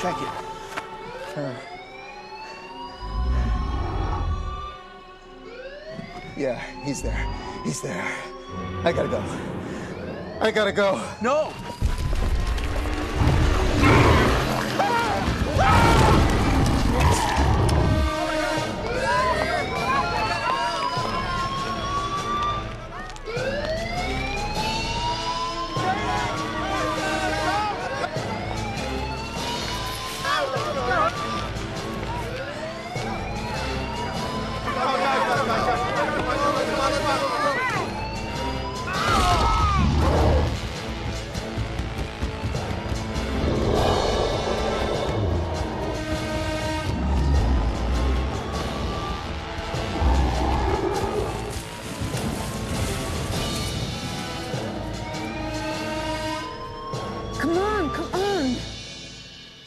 check it. Yeah, he's there. He's there. I gotta go. I gotta go. No!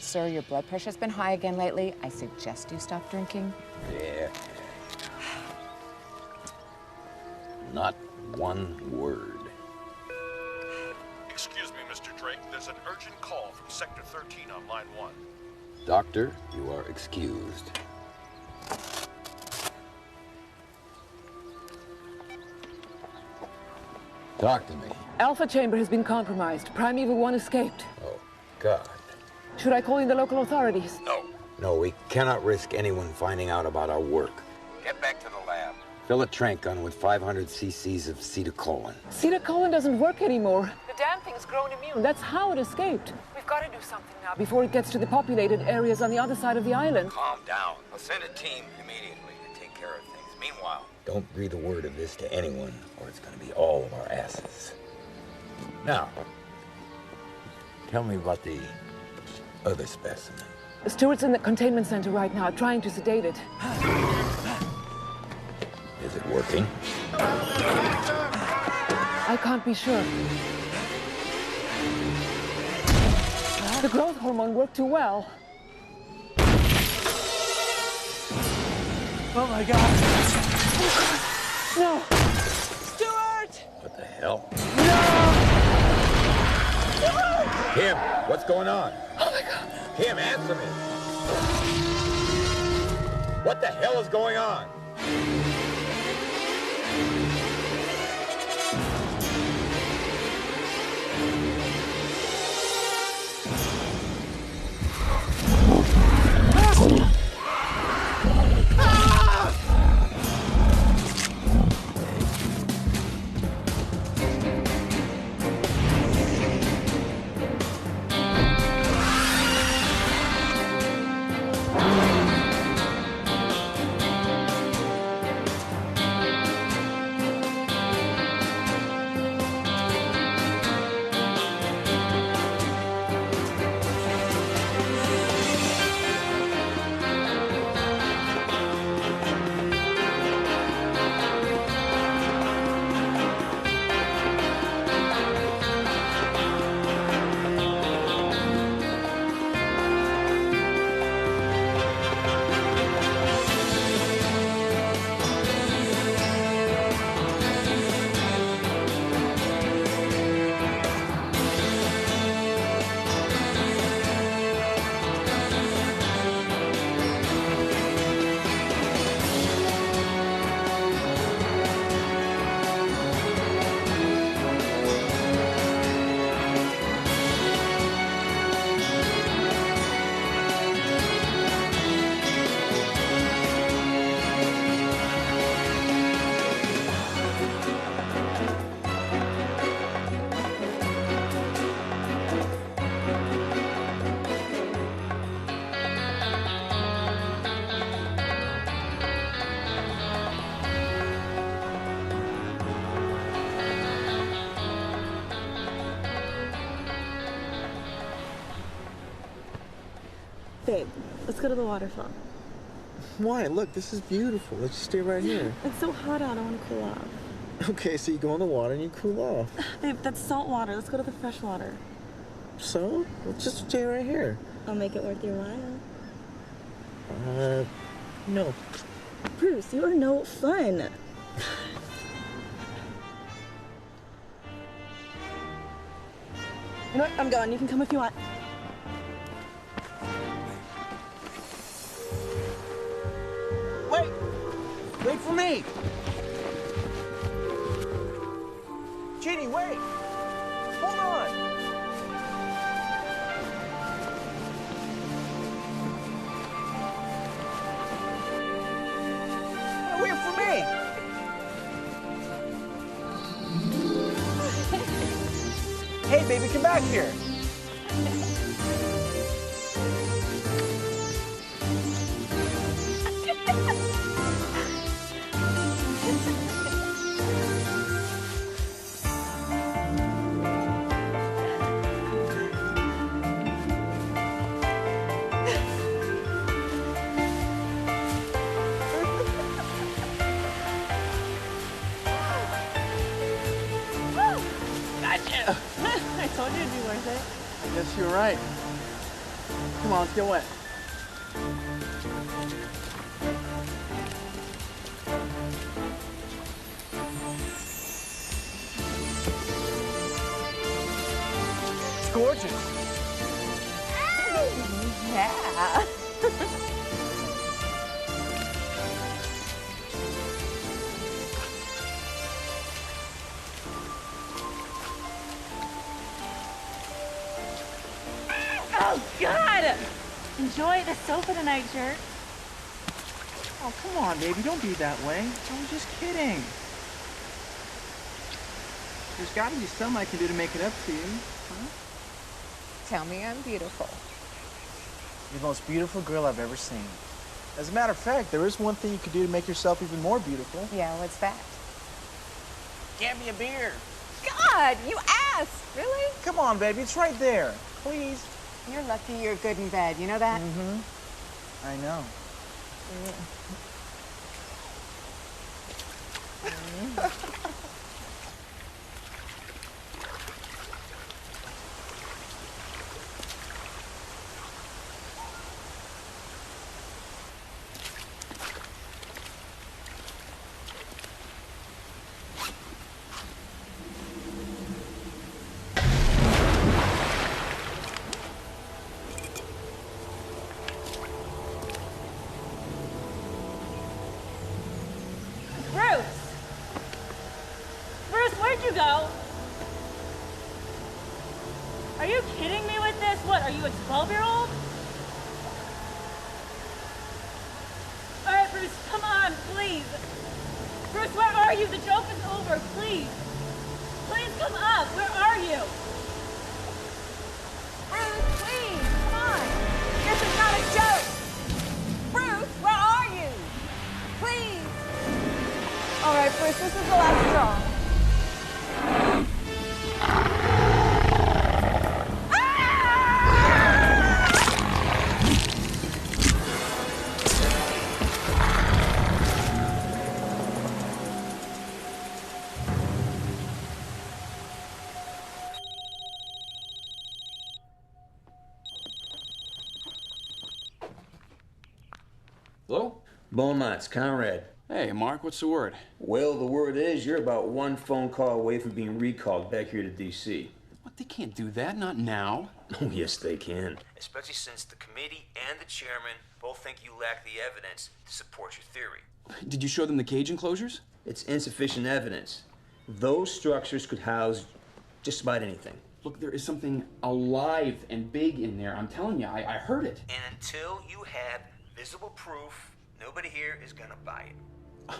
Sir, your blood pressure's been high again lately. I suggest you stop drinking. Yeah. Not one word. Excuse me, Mr. Drake. There's an urgent call from Sector 13 on line 1. Doctor, you are excused. Talk to me. Alpha chamber has been compromised. Primeval 1 escaped. Oh, God. Should I call in the local authorities? No. No, we cannot risk anyone finding out about our work. Get back to the lab. Fill a trank gun with 500 cc's of ceticolin. Ceticolin doesn't work anymore. The damn thing's grown immune. That's how it escaped. We've got to do something now before it gets to the populated areas on the other side of the island. Calm down. I'll send a team immediately to take care of things. Meanwhile, don't breathe a word of this to anyone, or it's going to be all of our asses. Now, tell me about the other specimen. Stewart's in the containment center right now, trying to sedate it. Is it working? I can't be sure. The growth hormone worked too well. Oh my God. No! Stewart! What the hell? No! Kim, what's going on? Oh my God! Kim, answer me. What the hell is going on? Babe, let's go to the waterfall. Why? Look, this is beautiful. Let's just stay right here. It's so hot out, I want to cool off. Okay, so you go in the water and you cool off. Babe, that's salt water. Let's go to the fresh water. So? Let's just stay right here. I'll make it worth your while. No. Bruce, you are no fun. You know what? I'm going. You can come if you want. Wait! Ginny, wait! Hold on! Wait for me! Hey, baby, come back here! I told you it'd be worth it. I guess you're right. Come on, let's get wet. It's gorgeous. Yeah. Oh, God! Enjoy the sofa tonight, jerk. Oh, come on, baby. Don't be that way. I was just kidding. There's got to be something I can do to make it up to you. Huh? Tell me I'm beautiful. You're the most beautiful girl I've ever seen. As a matter of fact, there is one thing you could do to make yourself even more beautiful. Yeah, what's that? Get me a beer. God, you asked! Really? Come on, baby. It's right there. Please. You're lucky you're good in bed. You know that? Mm-hmm. I know. Bruce! Bruce, where'd you go? Are you kidding me with this? What, are you a 12-year-old? All right, Bruce, come on, please. Bruce, where are you? The joke is over, please. Please come up. Where are you? Bruce, please, come on. This is not a joke. Bruce, where are you? Please. All right, Bruce, this is the last straw. Hello? Beaumont's Conrad. Hey, Mark, what's the word? Well, the word is you're about one phone call away from being recalled back here to D.C. What, they can't do that, not now. Oh, yes, they can. Especially since the committee and the chairman both think you lack the evidence to support your theory. Did you show them the cage enclosures? It's insufficient evidence. Those structures could house just about anything. Look, there is something alive and big in there. I'm telling you, I heard it. And until you have visible proof, nobody here is gonna buy it.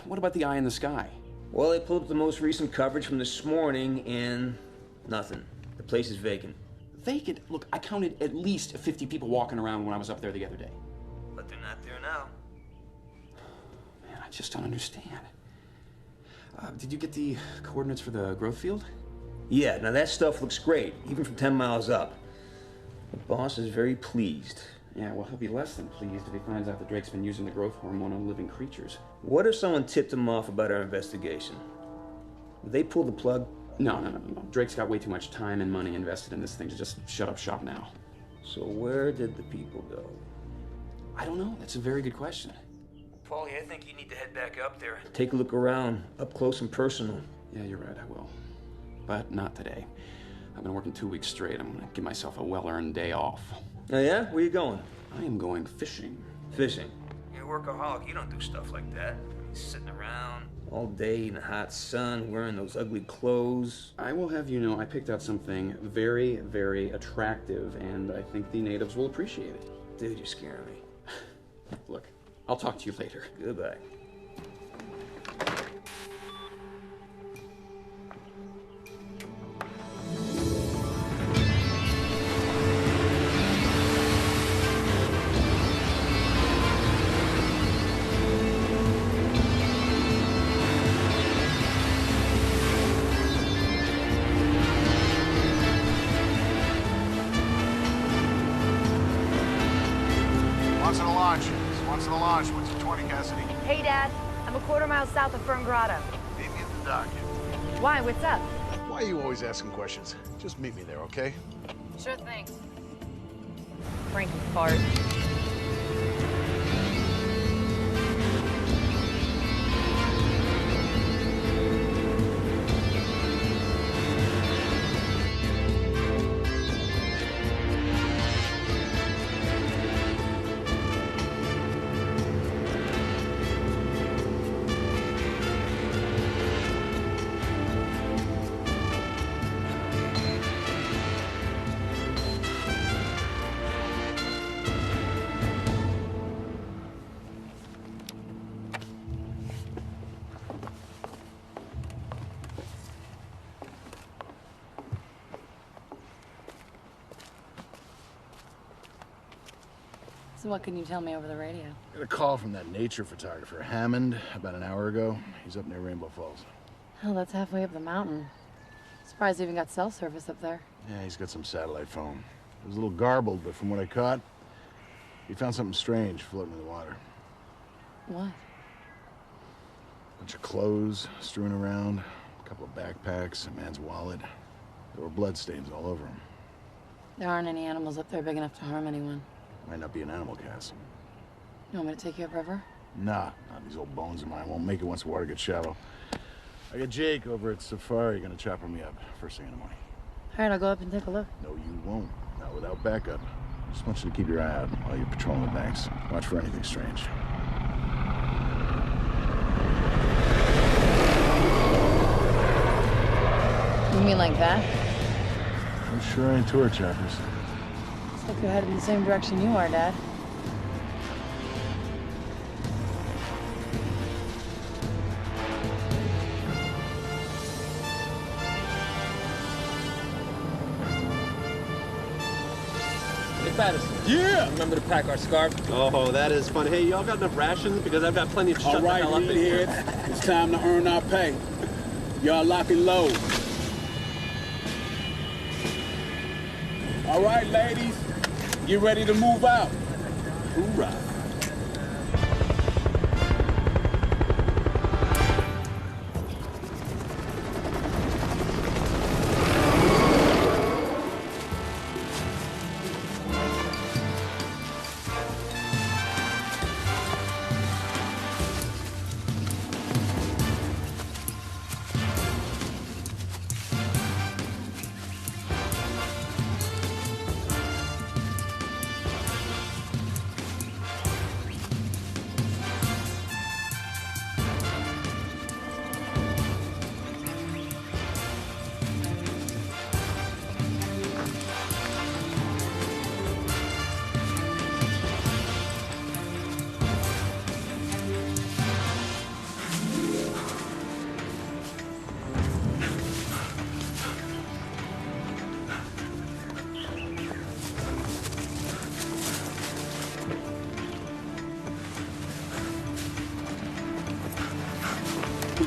What about the eye in the sky? Well, they pulled up the most recent coverage from this morning, and nothing. The place is vacant. Vacant? Look, I counted at least 50 people walking around when I was up there the other day. But they're not there now. Man, I just don't understand. Did you get the coordinates for the growth field? Yeah, now that stuff looks great, even from 10 miles up. The boss is very pleased. Yeah, well, he'll be less than pleased if he finds out that Drake's been using the growth hormone on living creatures. What if someone tipped him off about our investigation? Would they pull the plug? No. Drake's got way too much time and money invested in this thing to just shut up shop now. So where did the people go? I don't know. That's a very good question. Paulie, I think you need to head back up there. Take a look around, up close and personal. Yeah, you're right, I will. But not today. I've been working 2 weeks straight. I'm gonna give myself a well-earned day off. Oh yeah? Where you going? I am going fishing. Fishing? You're a workaholic. You don't do stuff like that. Sitting around all day in the hot sun, wearing those ugly clothes. I will have you know I picked out something very, very attractive, and I think the natives will appreciate it. Dude, you're scaring me. Look, I'll talk to you later. Goodbye. What's your 20, Cassidy? Hey, Dad. I'm a quarter-mile south of Fern Grotto. Meet me at the dock. Why? What's up? Why are you always asking questions? Just meet me there, okay? Sure thing. Frankie fart. So what can you tell me over the radio? Got a call from that nature photographer, Hammond, about an hour ago. He's up near Rainbow Falls. Hell, that's halfway up the mountain. Surprised he even got cell service up there. Yeah, he's got some satellite phone. It was a little garbled, but from what I caught, he found something strange floating in the water. What? Bunch of clothes strewn around, a couple of backpacks, a man's wallet. There were bloodstains all over him. There aren't any animals up there big enough to harm anyone. Might not be an animal, Cass. You want me to take you upriver? Nah, these old bones of mine won't make it once the water gets shallow. I got Jake over at Safari gonna chopper me up first thing in the morning. All right, I'll go up and take a look. No, you won't. Not without backup. Just want you to keep your eye out while you're patrolling the banks. Watch for anything strange. You mean like that? I'm sure ain't tour choppers. Looks like you're headed in the same direction you are, Dad. Hey, Patterson. Yeah! Remember to pack our scarf? Oh, that is fun. Hey, y'all got enough rations? Because I've got plenty to shut the hell up in here. It's time to earn our pay. Y'all lock and load. All right, ladies. Get ready to move out. Hoorah.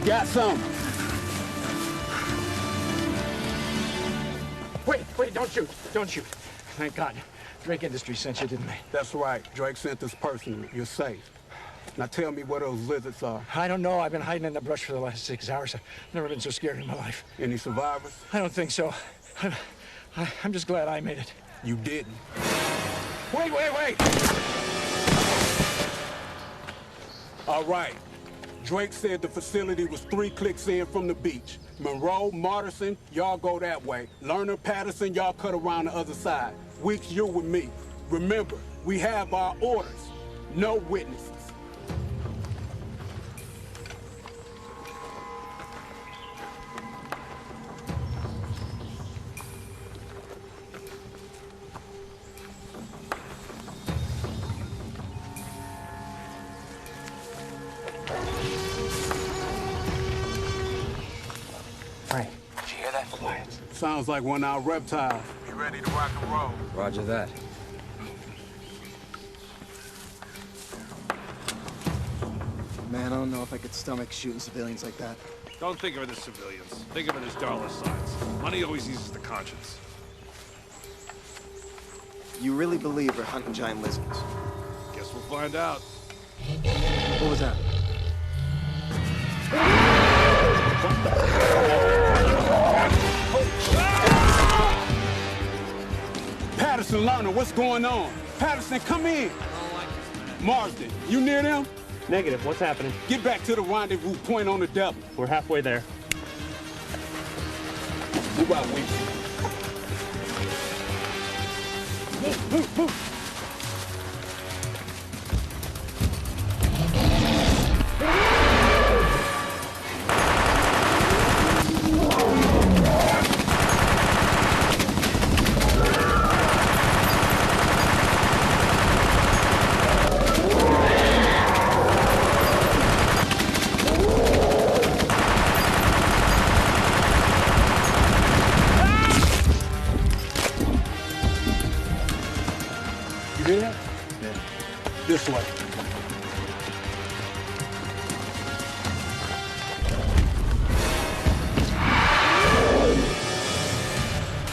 Got some. Wait, don't shoot. Don't shoot. Thank God. Drake Industries sent you, didn't they? That's right. Drake sent this personally. You're safe. Now tell me where those lizards are. I don't know. I've been hiding in the brush for the last 6 hours. I've never been so scared in my life. Any survivors? I don't think so. I'm just glad I made it. You didn't. Wait! All right. Drake said the facility was 3 clicks in from the beach. Monroe, Marterson, y'all go that way. Lerner, Patterson, y'all cut around the other side. Weeks, you're with me. Remember, we have our orders. No witnesses. quiet. Sounds like one of our reptiles. Be ready to rock and roll. Roger that. Man, I don't know if I could stomach shooting civilians like that. Don't think of it as civilians. Think of it as dollar signs. Money always eases the conscience. You really believe we're hunting giant lizards? Guess we'll find out. What was that? Patterson, Lerner, what's going on? Patterson, come in. Marsden, you near them? Negative. What's happening? Get back to the rendezvous point on the double. We're halfway there. Move out, Weeks. Move, move. You hear that? Yeah. This way.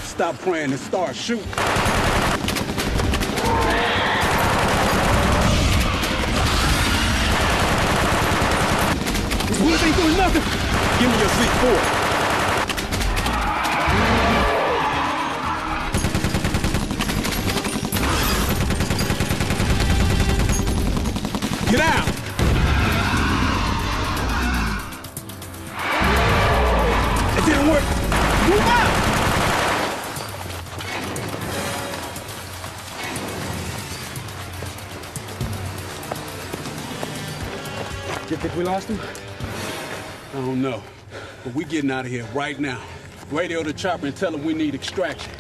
Stop praying and start shooting. These bullets ain't doing nothing. Give me your C4. Get out! It didn't work. Move out! Do you think we lost him? I don't know, but we getting out of here right now. Radio the chopper and tell him we need extraction.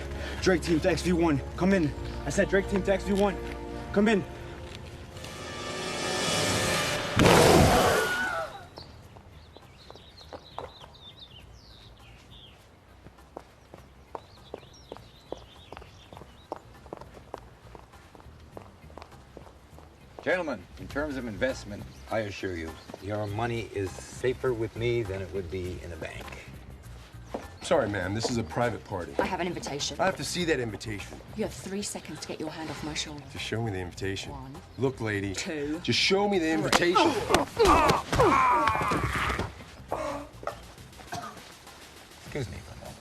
Drake team to XV1, come in. I said Drake team to XV1, come in. Gentlemen, in terms of investment, I assure you, your money is safer with me than it would be in a bank. Sorry, ma'am. This is a private party. I have an invitation. I have to see that invitation. You have 3 seconds to get your hand off my shoulder. Just show me the invitation. 1. Look, lady. 2. Just show me the invitation. Excuse me for a moment.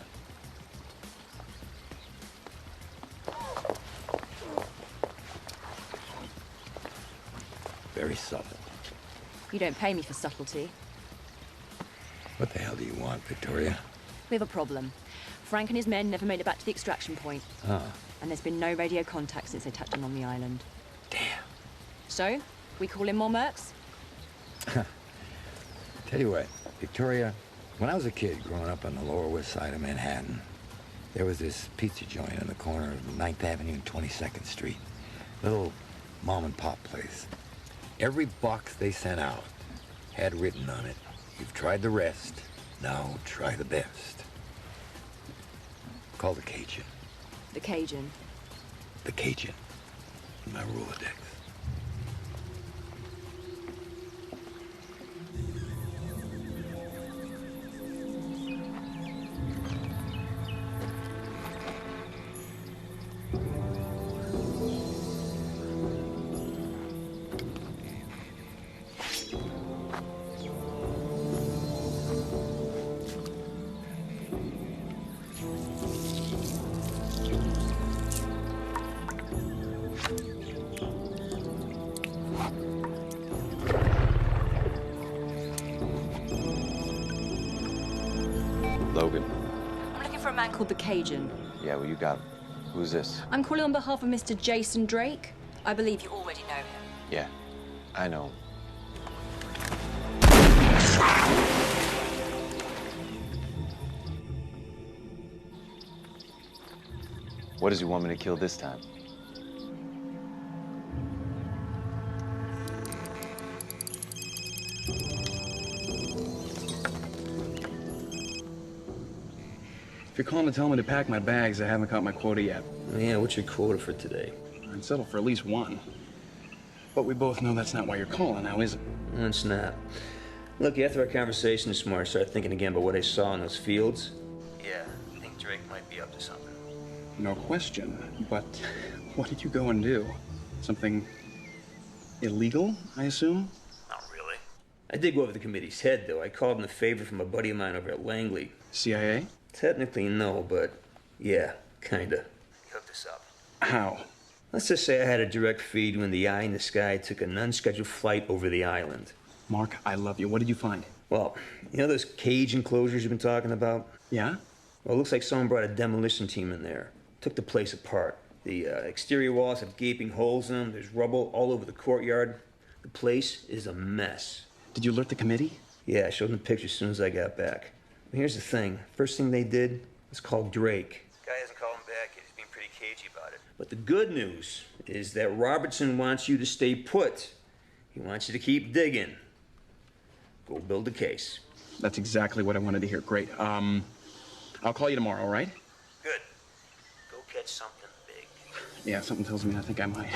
Very subtle. You don't pay me for subtlety. What the hell do you want, Victoria? We have a problem. Frank and his men never made it back to the extraction point. Ah. And there's been no radio contact since they touched down on the island. Damn. So, we call in more mercs? Tell you what, Victoria, when I was a kid growing up on the Lower West Side of Manhattan, there was this pizza joint on the corner of 9th Avenue and 22nd Street. Little mom and pop place. Every box they sent out had written on it, "You've tried the rest, now try the best." Called the Cajun. The Cajun. The Cajun. In my Rolodex. Logan. I'm looking for a man called the Cajun. Yeah, well, you got him. Who's this? I'm calling on behalf of Mr. Jason Drake. I believe you already know him. Yeah, I know. What does he want me to kill this time? you're calling to tell me to pack my bags, I haven't caught my quota yet. Yeah, what's your quota for today? I'd settle for at least one. But we both know that's not why you're calling now, is it? It's not. Look, after our conversation this morning, I started thinking again about what I saw in those fields. Yeah, I think Drake might be up to something. No question. But what did you go and do? Something illegal, I assume? Not really. I did go over the committee's head, though. I called in a favor from a buddy of mine over at Langley. CIA? Technically, no, but yeah, kinda. He hooked us up. How? Let's just say I had a direct feed when the Eye in the Sky took an unscheduled flight over the island. Mark, I love you. What did you find? Well, you know those cage enclosures you've been talking about? Yeah? Well, it looks like someone brought a demolition team in there. Took the place apart. The exterior walls have gaping holes in them. There's rubble all over the courtyard. The place is a mess. Did you alert the committee? Yeah, I showed them the pictures as soon as I got back. But here's the thing. First thing they did was call Drake. Guy hasn't called him back yet. He's being pretty cagey about it. But the good news is that Robertson wants you to stay put. He wants you to keep digging. Go build a case. That's exactly what I wanted to hear. Great. I'll call you tomorrow, all right? Good. Go catch something big. Yeah, something tells me I think I might.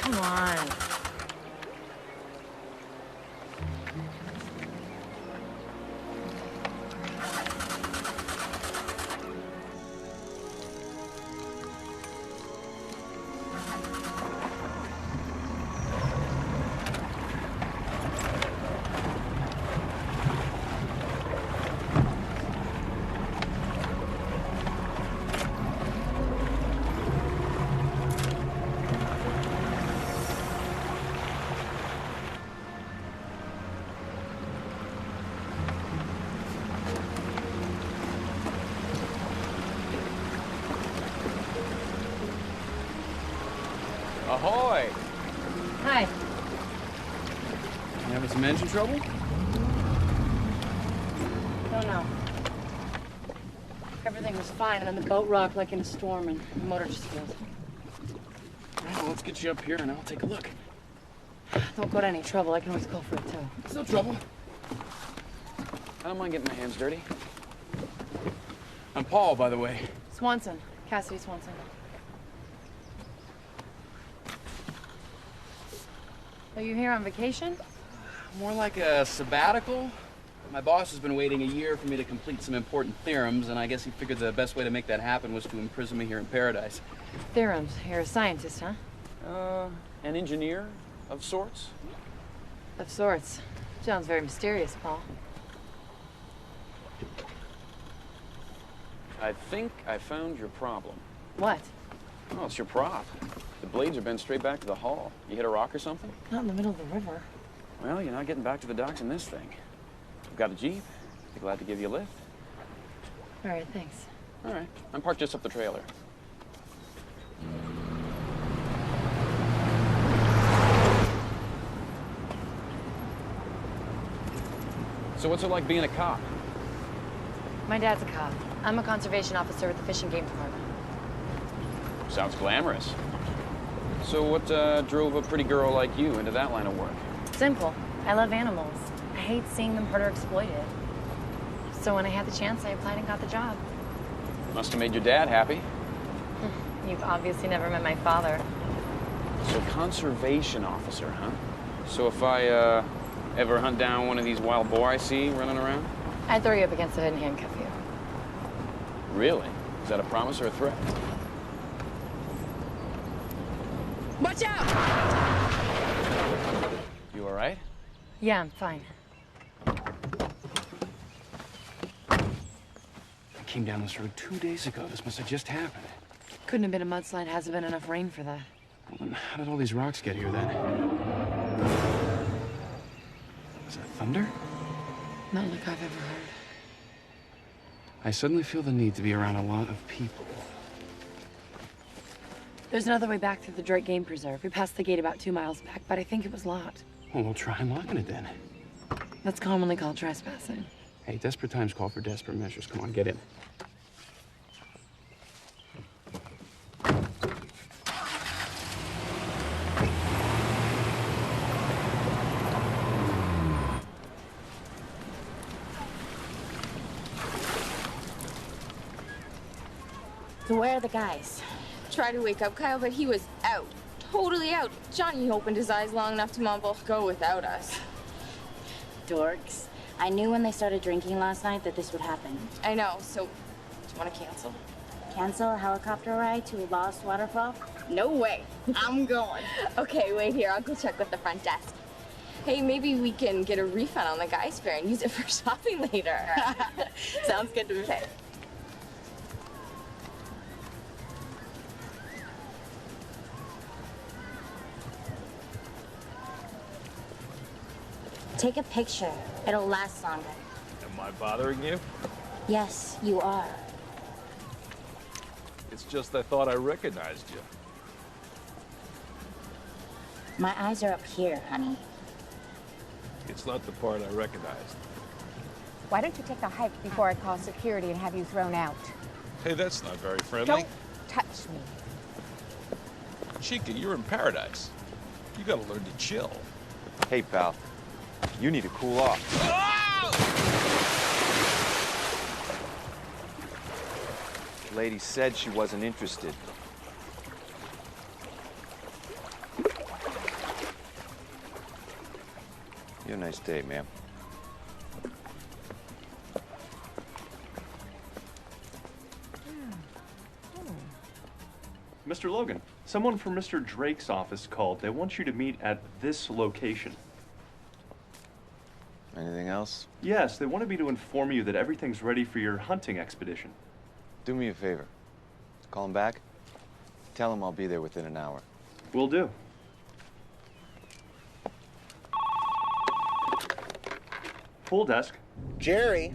Come on. Ahoy! Hi. You having some engine trouble? Don't know. Everything was fine, and then the boat rocked like in a storm, and the motor just failed. All right, well, let's get you up here, and I'll take a look. Don't go to any trouble. I can always call for a tow. It's no trouble. I don't mind getting my hands dirty. I'm Paul, by the way. Swanson. Cassidy Swanson. Are you here on vacation? More like a sabbatical. My boss has been waiting a year for me to complete some important theorems, and I guess he figured the best way to make that happen was to imprison me here in paradise. Theorems. You're a scientist, huh? An engineer of sorts. Of sorts. Sounds very mysterious, Paul. I think I found your problem. What? Oh, it's your prop. The blades are bent straight back to the hull. You hit a rock or something? Not in the middle of the river. Well, you're not getting back to the docks in this thing. I've got a Jeep. Be glad to give you a lift. All right, thanks. All right. I'm parked just up the trailer. So what's it like being a cop? My dad's a cop. I'm a conservation officer with the Fish and Game Department. Sounds glamorous. So what drove a pretty girl like you into that line of work? Simple. I love animals. I hate seeing them hurt or exploited. So when I had the chance, I applied and got the job. Must have made your dad happy. You've obviously never met my father. So conservation officer, huh? So if I ever hunt down one of these wild boar I see running around? I'd throw you up against the hood and handcuff you. Really? Is that a promise or a threat? Watch out! You all right? Yeah, I'm fine. I came down this road 2 days ago. This must have just happened. Couldn't have been a mudslide. Hasn't been enough rain for that. Well, then how did all these rocks get here then? Was that thunder? Not like I've ever heard. I suddenly feel the need to be around a lot of people. There's another way back through the Drake Game Preserve. We passed the gate about 2 miles back, but I think it was locked. Well, we'll try unlocking it then. That's commonly called trespassing. Hey, desperate times call for desperate measures. Come on, get in. So where are the guys? Tried to wake up Kyle, but he was out. Totally out. Johnny opened his eyes long enough to mumble, "Go without us." Dorks. I knew when they started drinking last night that this would happen. I know, so do you want to cancel? Cancel a helicopter ride to a lost waterfall? No way. I'm going. Okay, wait here. I'll go check with the front desk. Hey, maybe we can get a refund on the guys' fare and use it for shopping later. Sounds good to me. Okay. Take a picture. It'll last longer. Am I bothering you? Yes, you are. It's just I thought I recognized you. My eyes are up here, honey. It's not the part I recognized. Why don't you take a hike before I call security and have you thrown out? Hey, that's not very friendly. Don't touch me. Chica, you're in paradise. You gotta learn to chill. Hey, pal. You need to cool off. The lady said she wasn't interested. You have a nice day, ma'am. Mr. Logan, someone from Mr. Drake's office called. They want you to meet at this location. Anything else? Yes, they wanted me to inform you that everything's ready for your hunting expedition. Do me a favor. Call him back. Tell him I'll be there within an hour. Will do. Full desk. Jerry.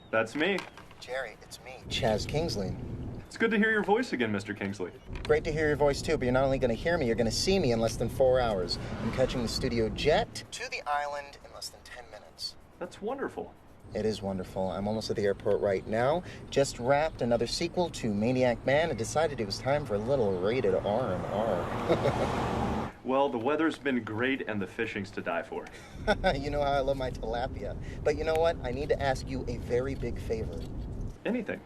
That's me. Jerry, it's me, Chaz Kingsley. It's good to hear your voice again, Mr. Kingsley. Great to hear your voice, too, but you're not only going to hear me, you're going to see me in less than 4 hours. I'm catching the studio jet to the island in less than 10 minutes. That's wonderful. It is wonderful. I'm almost at the airport right now. Just wrapped another sequel to Maniac Man and decided it was time for a little rated R&R. Well, the weather's been great and the fishing's to die for. You know how I love my tilapia. But you know what? I need to ask you a very big favor. Anything.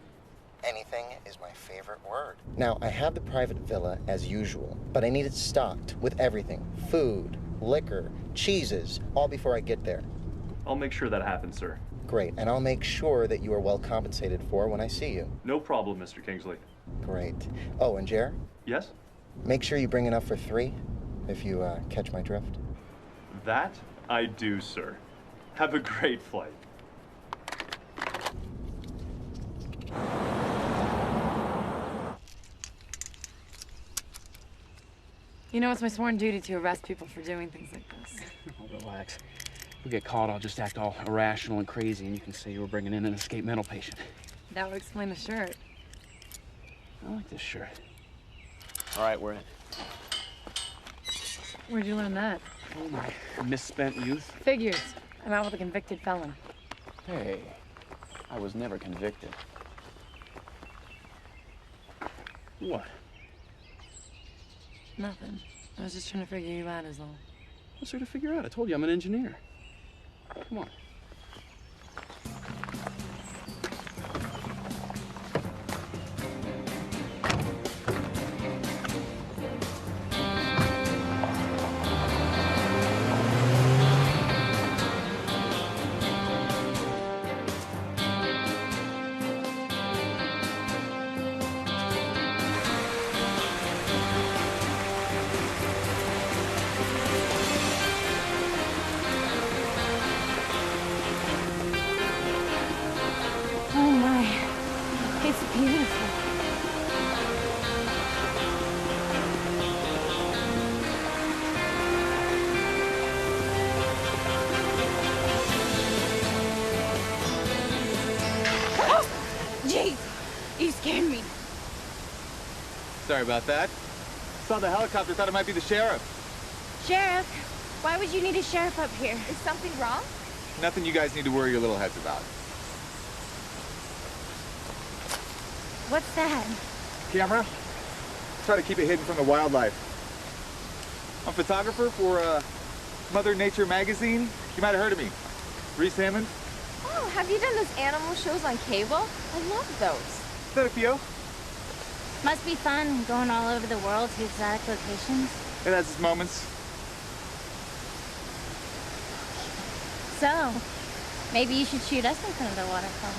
Anything is my favorite word. Now, I have the private villa as usual, but I need it stocked with everything. Food, liquor, cheeses, all before I get there. I'll make sure that happens, sir. Great, and I'll make sure that you are well compensated for when I see you. No problem, Mr. Kingsley. Great. Oh, and Jer? Yes? Make sure you bring enough for 3, if you catch my drift. That I do, sir. Have a great flight. You know, it's my sworn duty to arrest people for doing things like this. Oh, relax. If we get caught, I'll just act all irrational and crazy, and you can say you were bringing in an escaped mental patient. That would explain the shirt. I like this shirt. All right, we're in. Where'd you learn that? Oh, my misspent youth. Figures. I'm out with a convicted felon. Hey, I was never convicted. What? Nothing. I was just trying to figure you out is all. What's there to figure out? I told you I'm an engineer. Come on. Sorry about that. Saw the helicopter, thought it might be the sheriff. Sheriff? Why would you need a sheriff up here? Is something wrong? Nothing you guys need to worry your little heads about. What's that? Camera? Try to keep it hidden from the wildlife. I'm a photographer for Mother Nature magazine. You might have heard of me. Reese Hammond. Oh, have you done those animal shows on cable? I love those. Is that a PO? Must be fun going all over the world to exotic locations. It has its moments. So, maybe you should shoot us in front of the waterfall.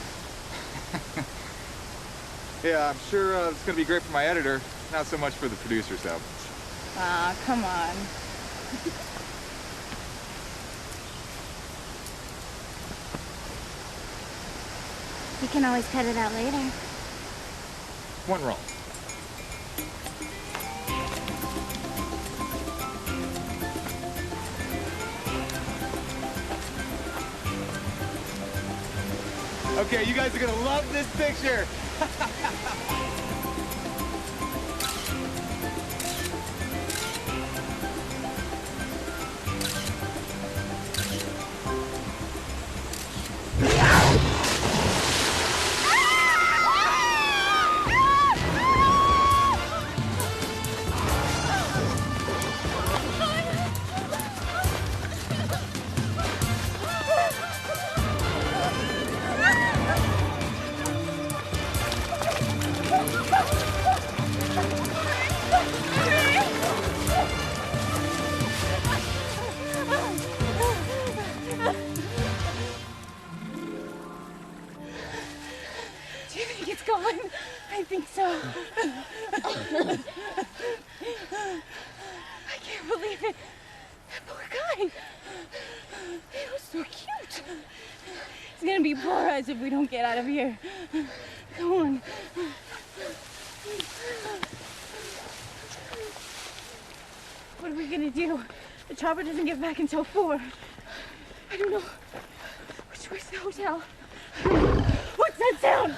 Yeah, I'm sure it's going to be great for my editor. Not so much for the producers, though. Aw, come on. You can always cut it out later. One roll. Okay, you guys are gonna love this picture. Do you think it's gone? I think so. I can't believe it. That poor guy. He was so cute. It's gonna be poor us if we don't get out of here. Come on. What are we gonna do? The chopper doesn't get back until 4. I don't know. Which way's the hotel? What's that sound?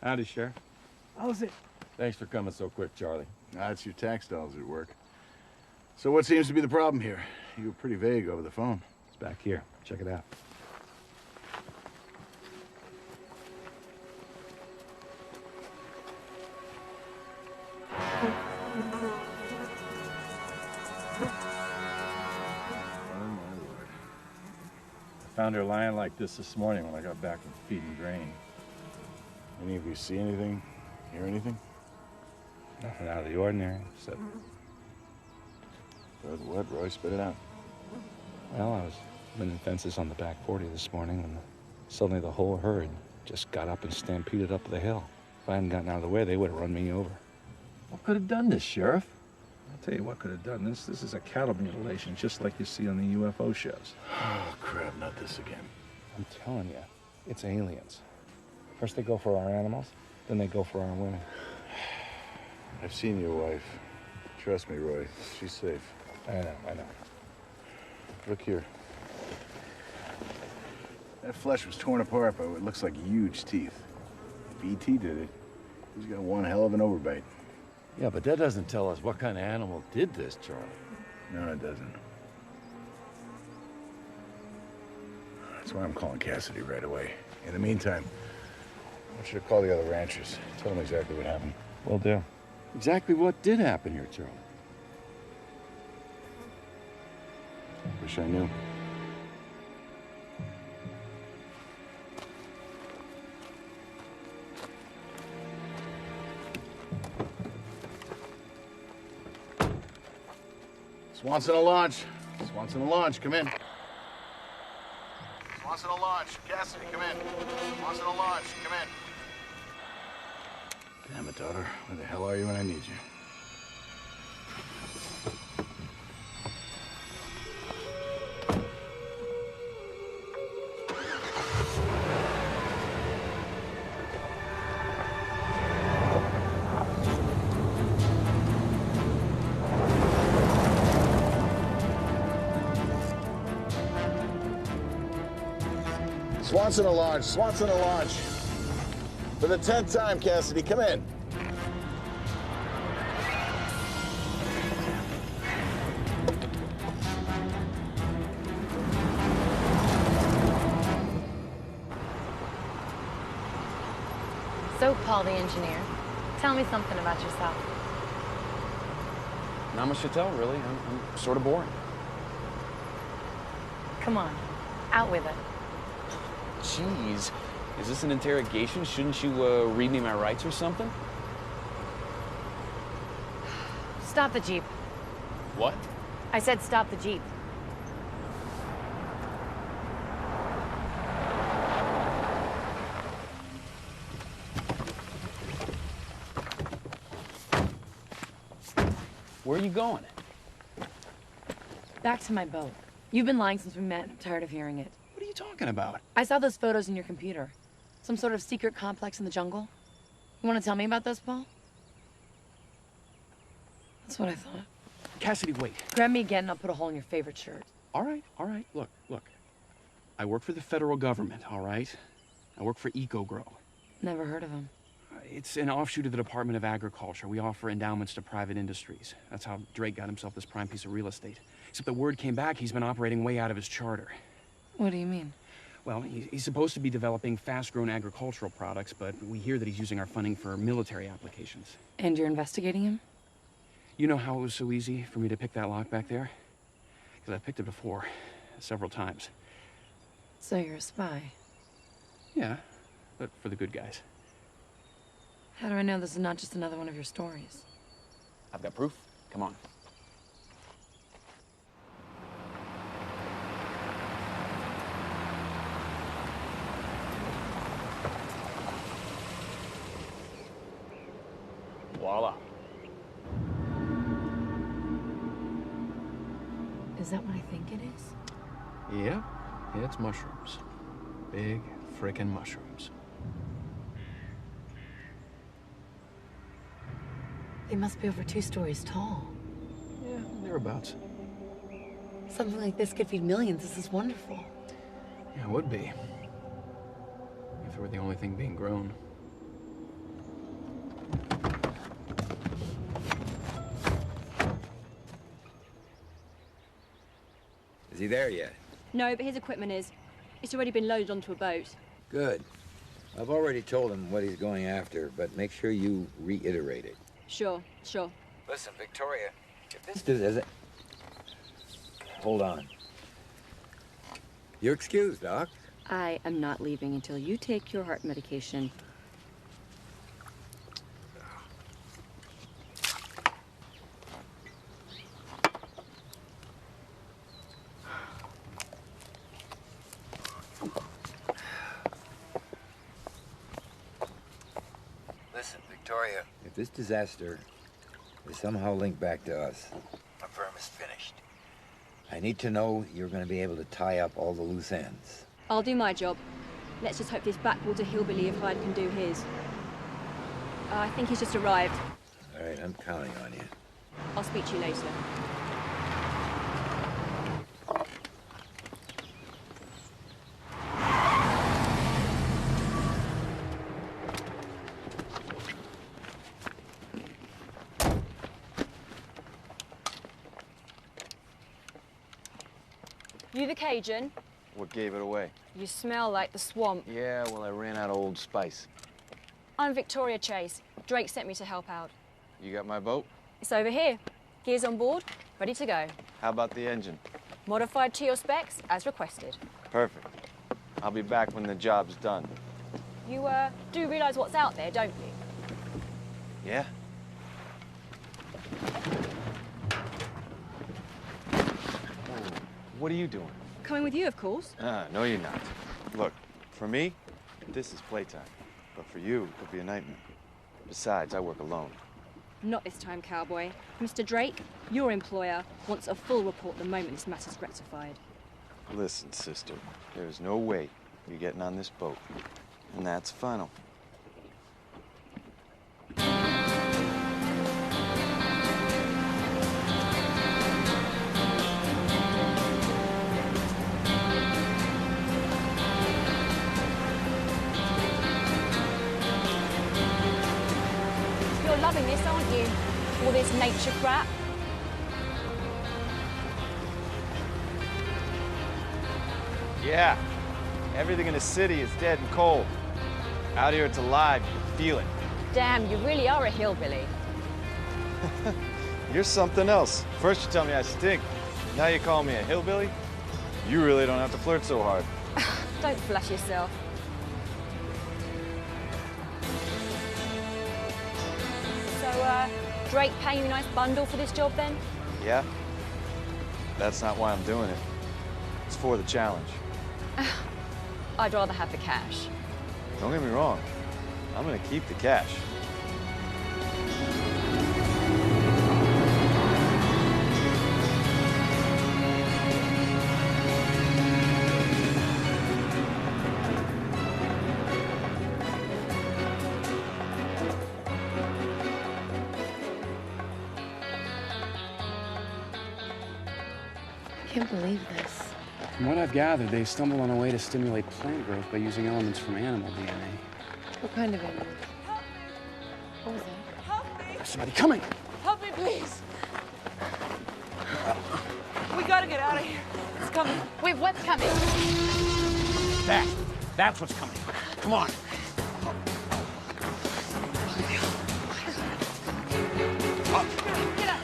Howdy, Sheriff. How's it? Thanks for coming so quick, Charlie. That's your tax dollars at work. So what seems to be the problem here? You were pretty vague over the phone. It's back here. Check it out. I found her lying like this morning when I got back from feeding grain. Any of you see anything? Hear anything? Nothing out of the ordinary, except... What, Roy? Spit it out. Well, I was mending fences on the back 40 this morning, and suddenly the whole herd just got up and stampeded up the hill. If I hadn't gotten out of the way, they would have run me over. What could have done this, Sheriff? I'll tell you what could have done this. This is a cattle mutilation, just like you see on the UFO shows. Oh, crap, not this again. I'm telling you, it's aliens. First they go for our animals, then they go for our women. I've seen your wife. Trust me, Roy. She's safe. I know. Look here. That flesh was torn apart by what looks like huge teeth. If E.T. did it, he's got one hell of an overbite. Yeah, but that doesn't tell us what kind of animal did this, Charlie. No, it doesn't. That's why I'm calling Cassidy right away. In the meantime, I want you to call the other ranchers. Tell them exactly what happened. Will do. Exactly what did happen here, Charlie? Wish I knew. Swanson will launch. Swanson to launch, come in. Swanson to launch. Cassidy, come in. Swanson to launch, come in. Damn it, daughter. Where the hell are you when I need you? Swanson to launch. Swanson to launch. For the 10th time, Cassidy, come in. So, Paul the engineer, tell me something about yourself. Not much to tell, really. I'm sort of boring. Come on, out with it. Jeez. Is this an interrogation? Shouldn't you read me my rights or something? Stop the Jeep. What? I said stop the Jeep. Where are you going? Back to my boat. You've been lying since we met. I'm tired of hearing it. What are you talking about? I saw those photos in your computer. Some sort of secret complex in the jungle. You want to tell me about those, Paul? That's what I thought. Cassidy, wait. Grab me again and I'll put a hole in your favorite shirt. All right. Look. I work for the federal government, all right? I work for EcoGrow. Never heard of him. It's an offshoot of the Department of Agriculture. We offer endowments to private industries. That's how Drake got himself this prime piece of real estate. Except the word came back, he's been operating way out of his charter. What do you mean? Well, he's supposed to be developing fast-grown agricultural products, but we hear that he's using our funding for military applications. And you're investigating him? You know how it was so easy for me to pick that lock back there? Because I picked it before, several times. So you're a spy? Yeah, but for the good guys. How do I know this is not just another one of your stories? I've got proof. Come on. Voila. Is that what I think it is? Yeah, it's mushrooms. Big frickin' mushrooms. They must be over 2 stories tall. Yeah, thereabouts. Something like this could feed millions. This is wonderful. Yeah, it would be. If it were the only thing being grown. Is he there yet? No, but his equipment is. It's already been loaded onto a boat. Good. I've already told him what he's going after, but make sure you reiterate it. Sure. Listen, Victoria, if this does it... Hold on. You're excused, Doc. I am not leaving until you take your heart medication. Listen, Victoria, if this disaster is somehow linked back to us, my firm is finished. I need to know you're going to be able to tie up all the loose ends. I'll do my job. Let's just hope this backwater hillbilly of Hyde can do his. I think he's just arrived. All right, I'm counting on you. I'll speak to you later. You the Cajun? What gave it away? You smell like the swamp. Yeah, well, I ran out of Old Spice. I'm Victoria Chase. Drake sent me to help out. You got my boat? It's over here. Gears on board, ready to go. How about the engine? Modified to your specs, as requested. Perfect. I'll be back when the job's done. You, do realize what's out there, don't you? Yeah? What are you doing? Coming with you, of course. No, you're not. Look, for me, this is playtime. But for you, it could be a nightmare. Besides, I work alone. Not this time, cowboy. Mr. Drake, your employer, wants a full report the moment this matter's rectified. Listen, sister, there is no way you're getting on this boat. And that's final. You're loving this, aren't you? All this nature crap. Yeah. Everything in the city is dead and cold. Out here, it's alive. You can feel it. Damn, you really are a hillbilly. You're something else. First you tell me I stink. Now you call me a hillbilly? You really don't have to flirt so hard. Don't flash yourself. So, Drake paying you a nice bundle for this job, then? Yeah? That's not why I'm doing it. It's for the challenge. I'd rather have the cash. Don't get me wrong. I'm gonna keep the cash. I can't believe this. From what I've gathered, they stumbled on a way to stimulate plant growth by using elements from animal DNA. What kind of animal? What was that? Help me! There's somebody coming! Help me, please! We gotta get out of here. It's coming. Wait, what's coming? That's what's coming. Come on. Get up.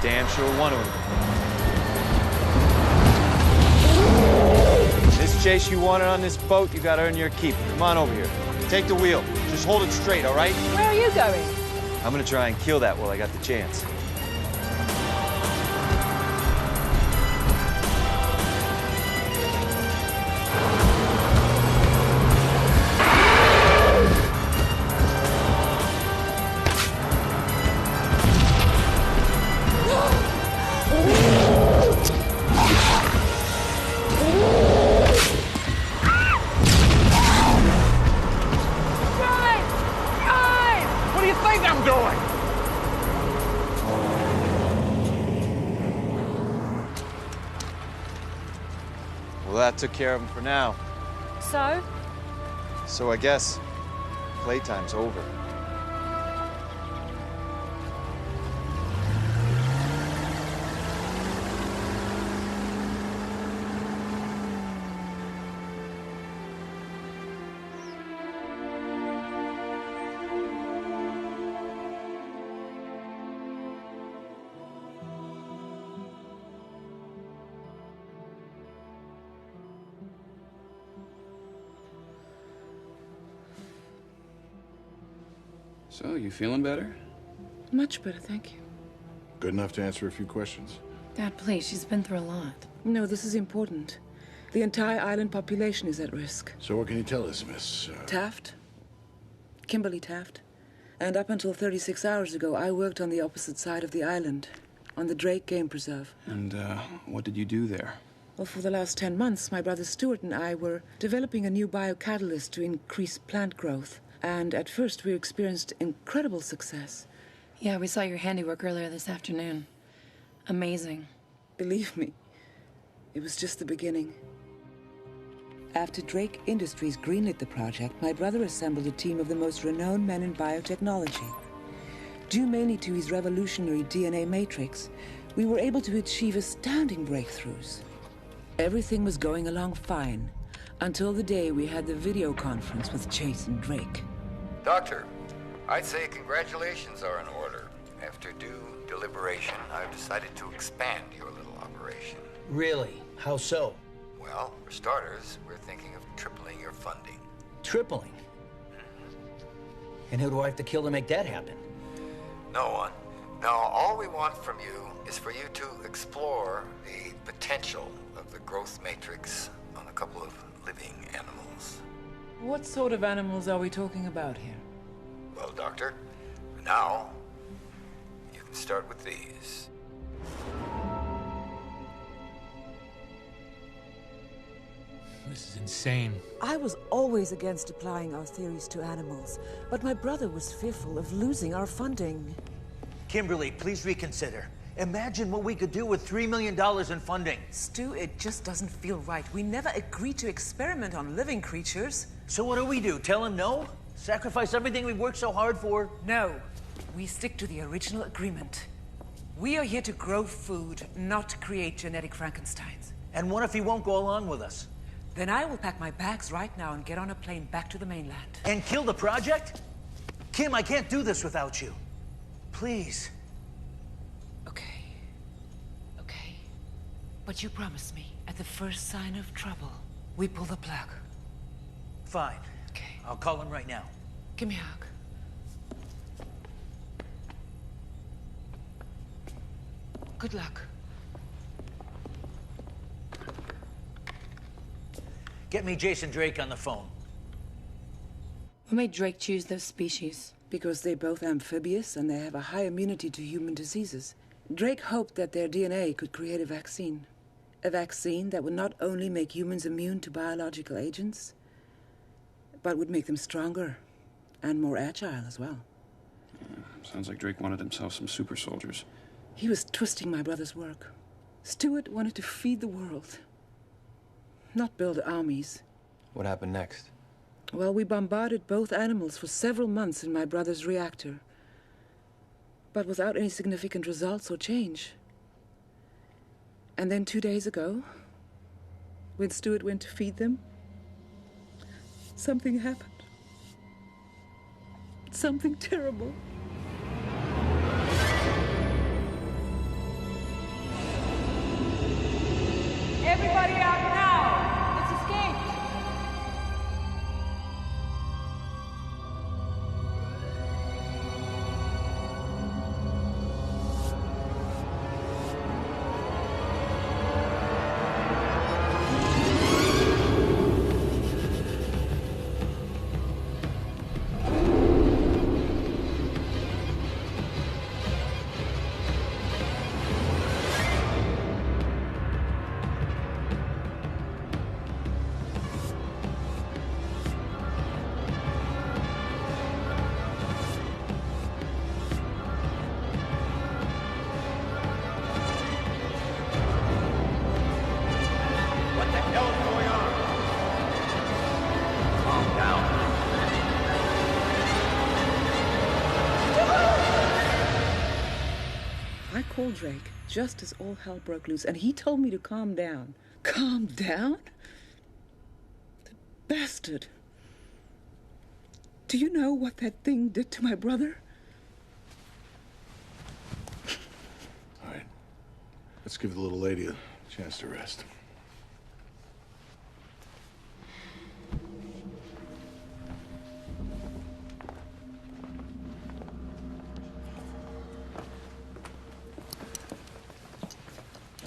Damn sure one of them. This chase you wanted on this boat, you gotta earn your keep. Come on over here. Take the wheel. Just hold it straight, all right? Where are you going? I'm gonna try and kill that while I got the chance. Well, that took care of him for now. So? So I guess playtime's over. So, you feeling better? Much better, thank you. Good enough to answer a few questions. Dad, please, she's been through a lot. No, this is important. The entire island population is at risk. So what can you tell us, Miss... Taft? Kimberly Taft. And up until 36 hours ago, I worked on the opposite side of the island, on the Drake Game Preserve. And, what did you do there? Well, for the last 10 months, my brother Stuart and I were developing a new biocatalyst to increase plant growth. And at first, we experienced incredible success. Yeah, we saw your handiwork earlier this afternoon. Amazing. Believe me, it was just the beginning. After Drake Industries greenlit the project, my brother assembled a team of the most renowned men in biotechnology. Due mainly to his revolutionary DNA matrix, we were able to achieve astounding breakthroughs. Everything was going along fine, until the day we had the video conference with Chase and Drake. Doctor, I'd say congratulations are in order. After due deliberation, I've decided to expand your little operation. Really? How so? Well, for starters, we're thinking of tripling your funding. Tripling? And who do I have to kill to make that happen? No one. No, all we want from you is for you to explore the potential of the growth matrix on a couple of living animals. What sort of animals are we talking about here? Well, Doctor, now you can start with these. This is insane. I was always against applying our theories to animals, but my brother was fearful of losing our funding. Kimberly, please reconsider. Imagine what we could do with $3 million in funding. Stu, it just doesn't feel right. We never agreed to experiment on living creatures. So what do? Tell him no? Sacrifice everything we've worked so hard for? No. We stick to the original agreement. We are here to grow food, not to create genetic Frankensteins. And what if he won't go along with us? Then I will pack my bags right now and get on a plane back to the mainland. And kill the project? Kim, I can't do this without you. Please. Okay. But you promise me, at the first sign of trouble, we pull the plug. Fine. Okay. I'll call him right now. Give me a hug. Good luck. Get me Jason Drake on the phone. What made Drake choose those species? Because they're both amphibious and they have a high immunity to human diseases. Drake hoped that their DNA could create a vaccine. A vaccine that would not only make humans immune to biological agents, but would make them stronger and more agile as well. Sounds like Drake wanted himself some super soldiers. He was twisting my brother's work. Stuart wanted to feed the world, not build armies. What happened next? Well, we bombarded both animals for several months in my brother's reactor, but without any significant results or change. And then 2 days ago, when Stuart went to feed them, something happened. Something terrible. Everybody out now! Let's escape! I called Drake just as all hell broke loose, and he told me to calm down. Calm down? The bastard. Do you know what that thing did to my brother? All right. Let's give the little lady a chance to rest.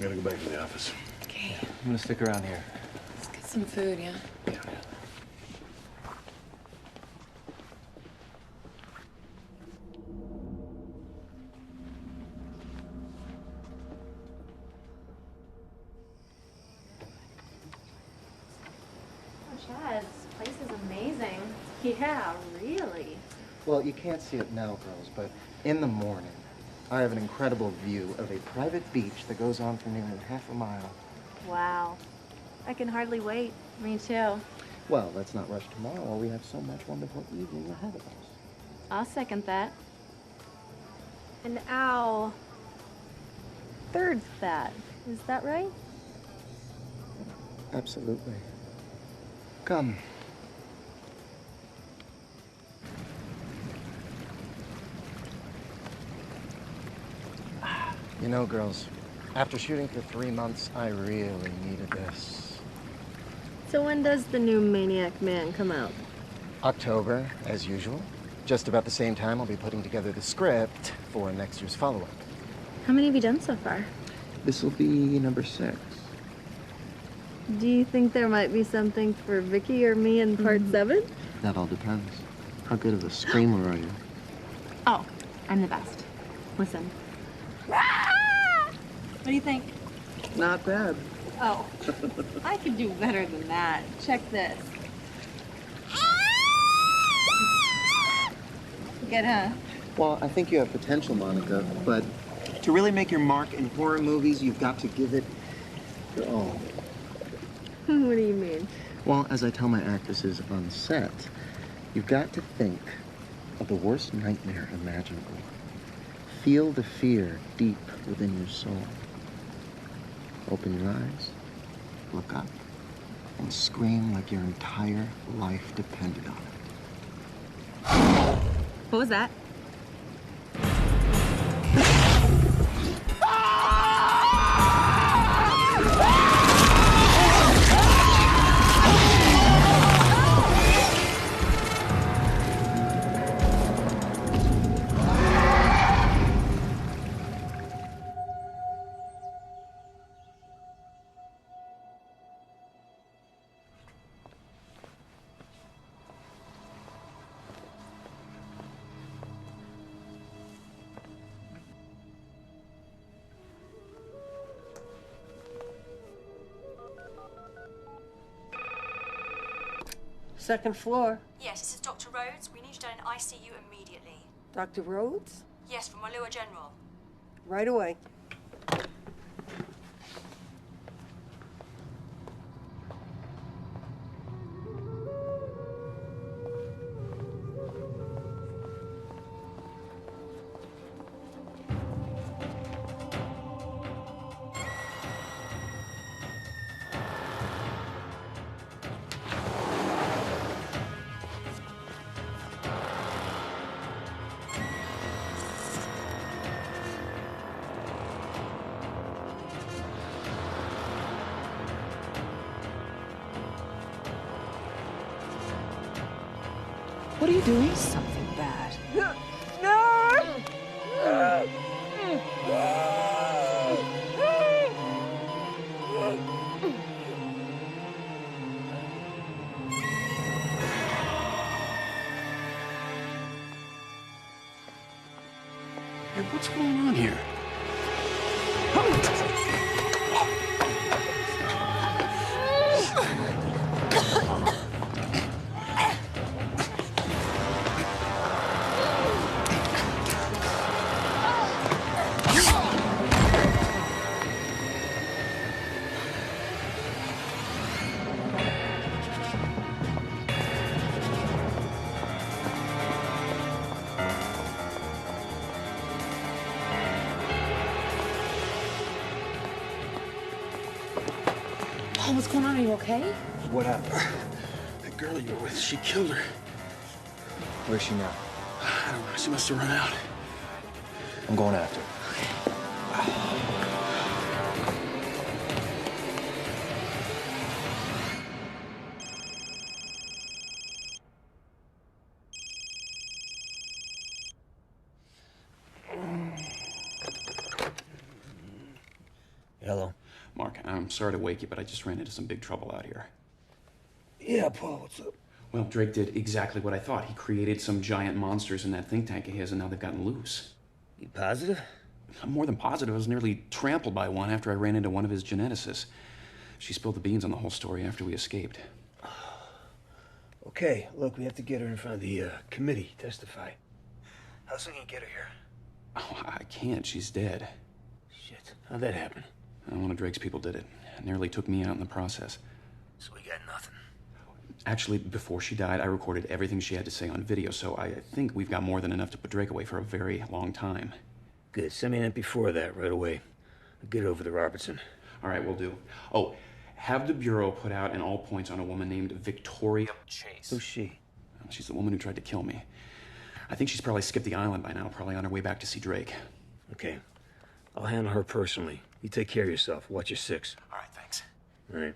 gotta go back to the office. Okay. I'm gonna stick around here. Let's get some food, yeah? Chad, this place is amazing. Yeah, really. Well, you can't see it now, girls, but in the morning, I have an incredible view of a private beach that goes on for nearly half a mile. Wow. I can hardly wait. Me too. Well, let's not rush tomorrow. We have so much wonderful evening ahead of us. I'll second that. And Al thirds that. Is that right? Absolutely. Come. You know, girls, after shooting for 3 months, I really needed this. So when does the new Maniac Man come out? October, as usual. Just about the same time, I'll be putting together the script for next year's follow-up. How many have you done so far? This will be number 6. Do you think there might be something for Vicky or me in part 7? That all depends. How good of a screamer are you? Oh, I'm the best. Listen. What do you think? Not bad. Oh, I could do better than that. Check this. Good, huh? Well, I think you have potential, Monica, but to really make your mark in horror movies, you've got to give it your all. What do you mean? Well, as I tell my actresses on set, you've got to think of the worst nightmare imaginable. Feel the fear deep within your soul. Open your eyes, look up, and scream like your entire life depended on it. What was that? Second floor. Yes, this is Dr. Rhodes. We need you down in ICU immediately. Dr. Rhodes? Yes, from Walua General. Right away. What are you doing? Something bad. Hey, what's going on here? Paul, what's going on? Are you okay? What happened? That girl you were with, she killed her. Where's she now? I don't know. She must have run out. I'm going after her. Hello. Mark, I'm sorry to wake you, but I just ran into some big trouble out here. Yeah, Paul, what's up? Well, Drake did exactly what I thought. He created some giant monsters in that think tank of his, and now they've gotten loose. You positive? I'm more than positive. I was nearly trampled by one after I ran into one of his geneticists. She spilled the beans on the whole story after we escaped. Okay, look, we have to get her in front of the committee, testify. How soon can you get her here? Oh, I can't. She's dead. Shit, how'd that happen? One of Drake's people did it. It nearly took me out in the process. So we got nothing. Actually, before she died, I recorded everything she had to say on video, so I think we've got more than enough to put Drake away for a very long time. Good, send me an MP4 of that right away. I'll get it over to Robertson. All right, we'll do. Oh, have the Bureau put out an all points on a woman named Victoria Chase. Who's she? She's the woman who tried to kill me. I think she's probably skipped the island by now, probably on her way back to see Drake. Okay, I'll handle her personally. You take care of yourself. Watch your six. All right, thanks. All right.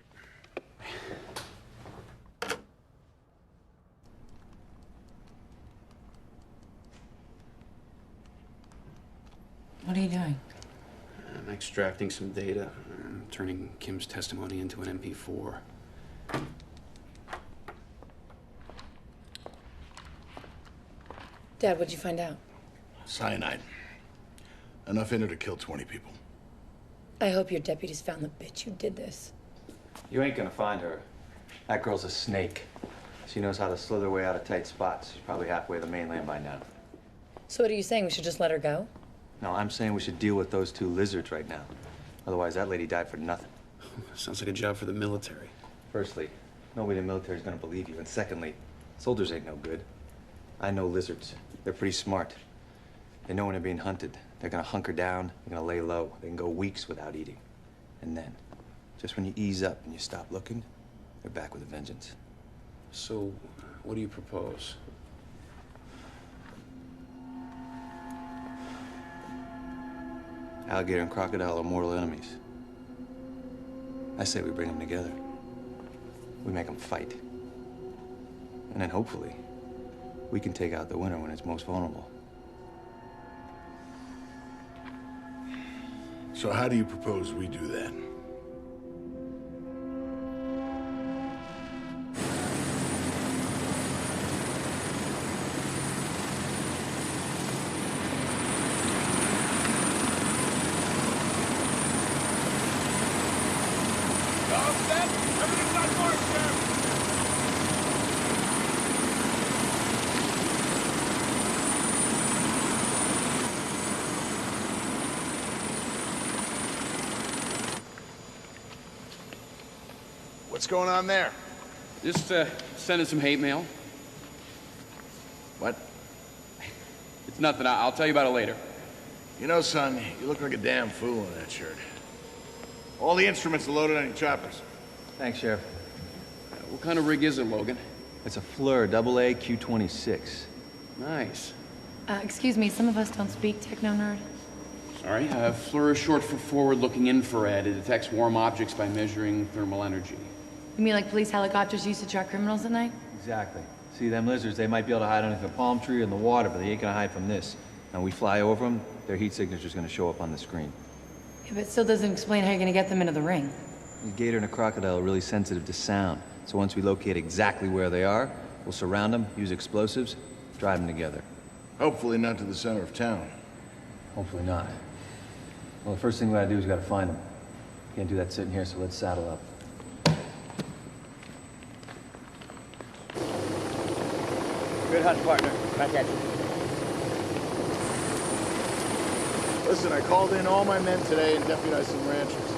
What are you doing? I'm extracting some data. I'm turning Kim's testimony into an MP4. Dad, what'd you find out? Cyanide. Enough in her to kill 20 people. I hope your deputies found the bitch who did this. You ain't gonna find her. That girl's a snake. She knows how to slither her way out of tight spots. She's probably halfway to the mainland by now. So what are you saying? We should just let her go? No, I'm saying we should deal with those two lizards right now. Otherwise, that lady died for nothing. Sounds like a job for the military. Firstly, nobody in the military is gonna believe you. And secondly, soldiers ain't no good. I know lizards. They're pretty smart. They know when they're being hunted. They're gonna hunker down, they're gonna lay low. They can go weeks without eating. And then, just when you ease up and you stop looking, they're back with a vengeance. So, what do you propose? Alligator and crocodile are mortal enemies. I say we bring them together. We make them fight. And then hopefully, we can take out the winner when it's most vulnerable. So how do you propose we do that? What's going on there? Just sending some hate mail. What? It's nothing. I'll tell you about it later. You know, son, you look like a damn fool in that shirt. All the instruments are loaded on your choppers. Thanks, Sheriff. What kind of rig is it, Logan? It's a Fleur AA Q26. Nice. Excuse me, some of us don't speak techno-nerd. Sorry. FLIR is short for forward-looking infrared. It detects warm objects by measuring thermal energy. You mean like police helicopters used to track criminals at night? Exactly. See, them lizards, they might be able to hide underneath a palm tree or in the water, but they ain't gonna hide from this. Now, we fly over them, their heat signature's gonna show up on the screen. Yeah, but it still doesn't explain how you're gonna get them into the ring. The gator and a crocodile are really sensitive to sound. So once we locate exactly where they are, we'll surround them, use explosives, drive them together. Hopefully not to the center of town. Hopefully not. Well, the first thing we gotta do is we gotta find them. Can't do that sitting here, so let's saddle up. Good hunt, partner. Back at you. Listen, I called in all my men today and deputized some ranchers.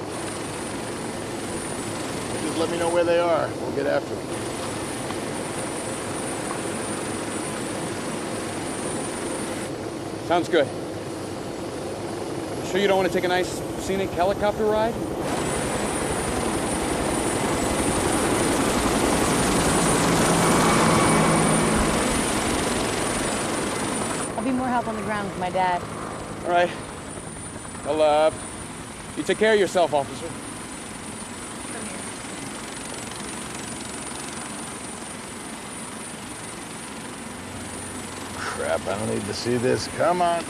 Just let me know where they are. We'll get after them. Sounds good. Sure you don't want to take a nice scenic helicopter ride? I'll be more help on the ground with my dad. All right. Well, you take care of yourself, officer. Crap, I don't need to see this. Come on.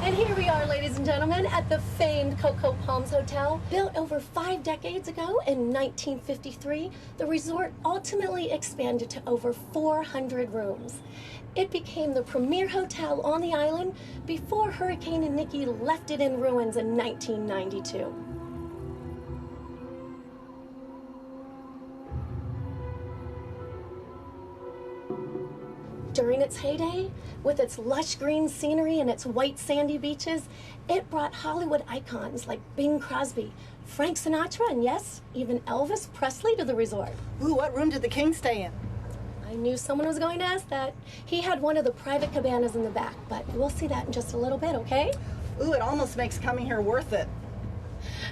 And here we are, ladies and gentlemen, at the famed Cocoa Palms Hotel. Built over 5 decades ago in 1953, the resort ultimately expanded to over 400 rooms. It became the premier hotel on the island before Hurricane Nikki left it in ruins in 1992. During its heyday, with its lush green scenery and its white sandy beaches, it brought Hollywood icons like Bing Crosby, Frank Sinatra, and yes, even Elvis Presley to the resort. Ooh, what room did the king stay in? I knew someone was going to ask that. He had one of the private cabanas in the back, but we'll see that in just a little bit, okay? Ooh, it almost makes coming here worth it.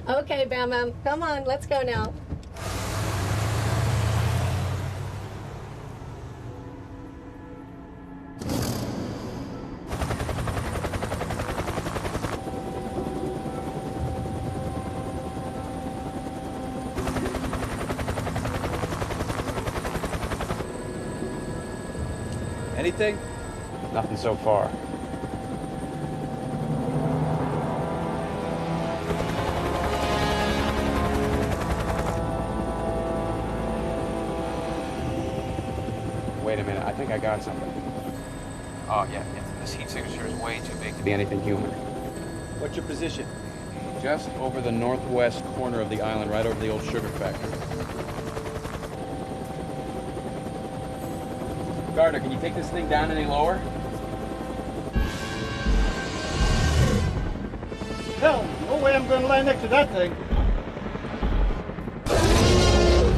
Okay, Bam Bam, come on, let's go now. Anything? Nothing so far. Wait a minute, I think I got something. Oh, yeah. This heat signature is way too big to be anything human. What's your position? Just over the northwest corner of the island, right over the old sugar factory. Gardner, can you take this thing down any lower? Hell, no way I'm going to lie next to that thing.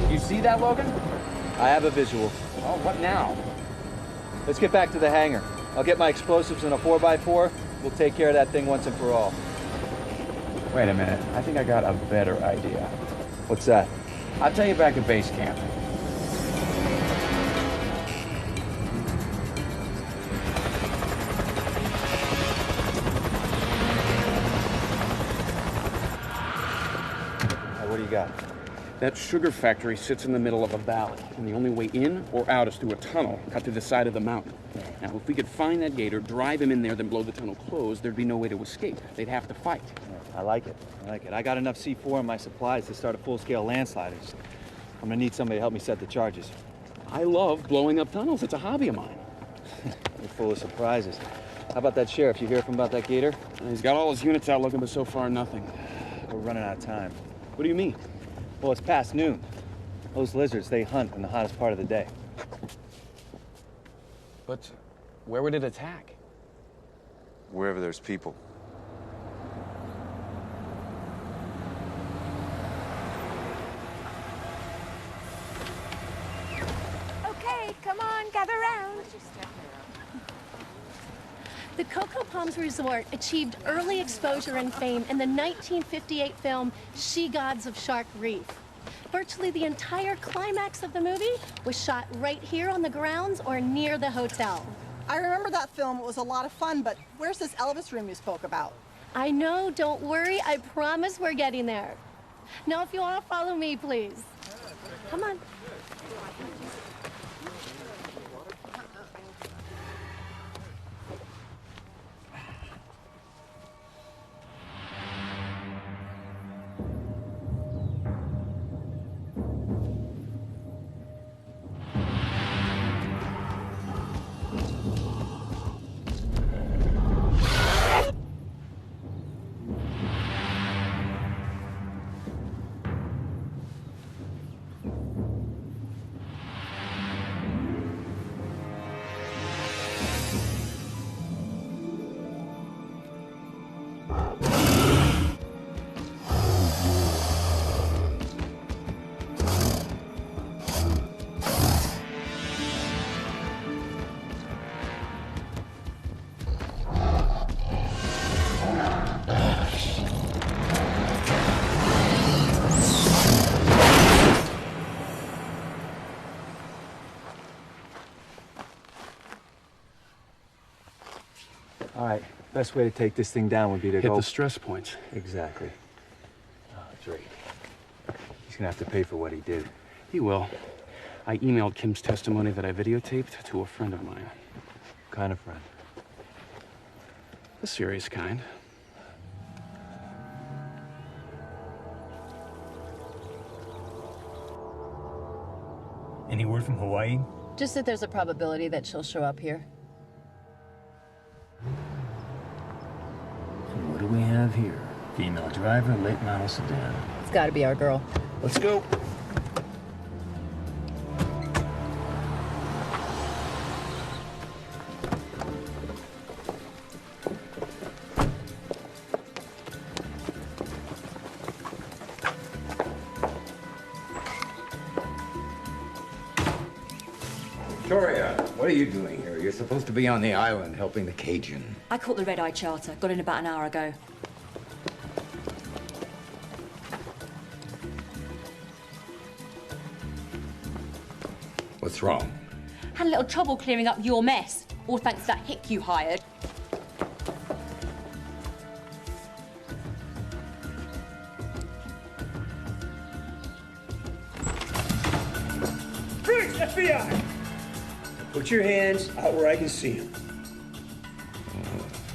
You see that, Logan? I have a visual. Oh, what now? Let's get back to the hangar. I'll get my explosives in a 4x4. We'll take care of that thing once and for all. Wait a minute. I think I got a better idea. What's that? I'll tell you back at base camp. What do you got? That sugar factory sits in the middle of a valley, and the only way in or out is through a tunnel cut through the side of the mountain. Now, if we could find that gator, drive him in there, then blow the tunnel closed, there'd be no way to escape. They'd have to fight. I like it. I got enough C4 in my supplies to start a full-scale landslide. I'm gonna need somebody to help me set the charges. I love blowing up tunnels. It's a hobby of mine. You're full of surprises. How about that sheriff? You hear from about that gator? He's got all his units out looking, but so far, nothing. We're running out of time. What do you mean? Well, it's past noon. Those lizards, they hunt in the hottest part of the day. But where would it attack? Wherever there's people. Okay, come on, gather around. The Cocoa Palms Resort achieved early exposure and fame in the 1958 film She Gods of Shark Reef. Virtually the entire climax of the movie was shot right here on the grounds or near the hotel. I remember that film. It was a lot of fun, but where's this Elvis room you spoke about? I know, don't worry. I promise we're getting there. Now, if you all follow me, please. Come on. All right, best way to take this thing down would be to Hit go... the stress points. Exactly. Oh, Drake. He's gonna have to pay for what he did. He will. I emailed Kim's testimony that I videotaped to a friend of mine. What kind of friend? The serious kind. Any word from Hawaii? Just that there's a probability that she'll show up here. And what do we have here? Female driver, late model sedan. It's gotta be our girl. Let's go. Victoria, what are you doing here? You're supposed to be on the island helping the Cajun. I caught the red-eye charter. Got in about an hour ago. What's wrong? Had a little trouble clearing up your mess. All thanks to that hick you hired. Freeze! FBI! Put your hands out where I can see them.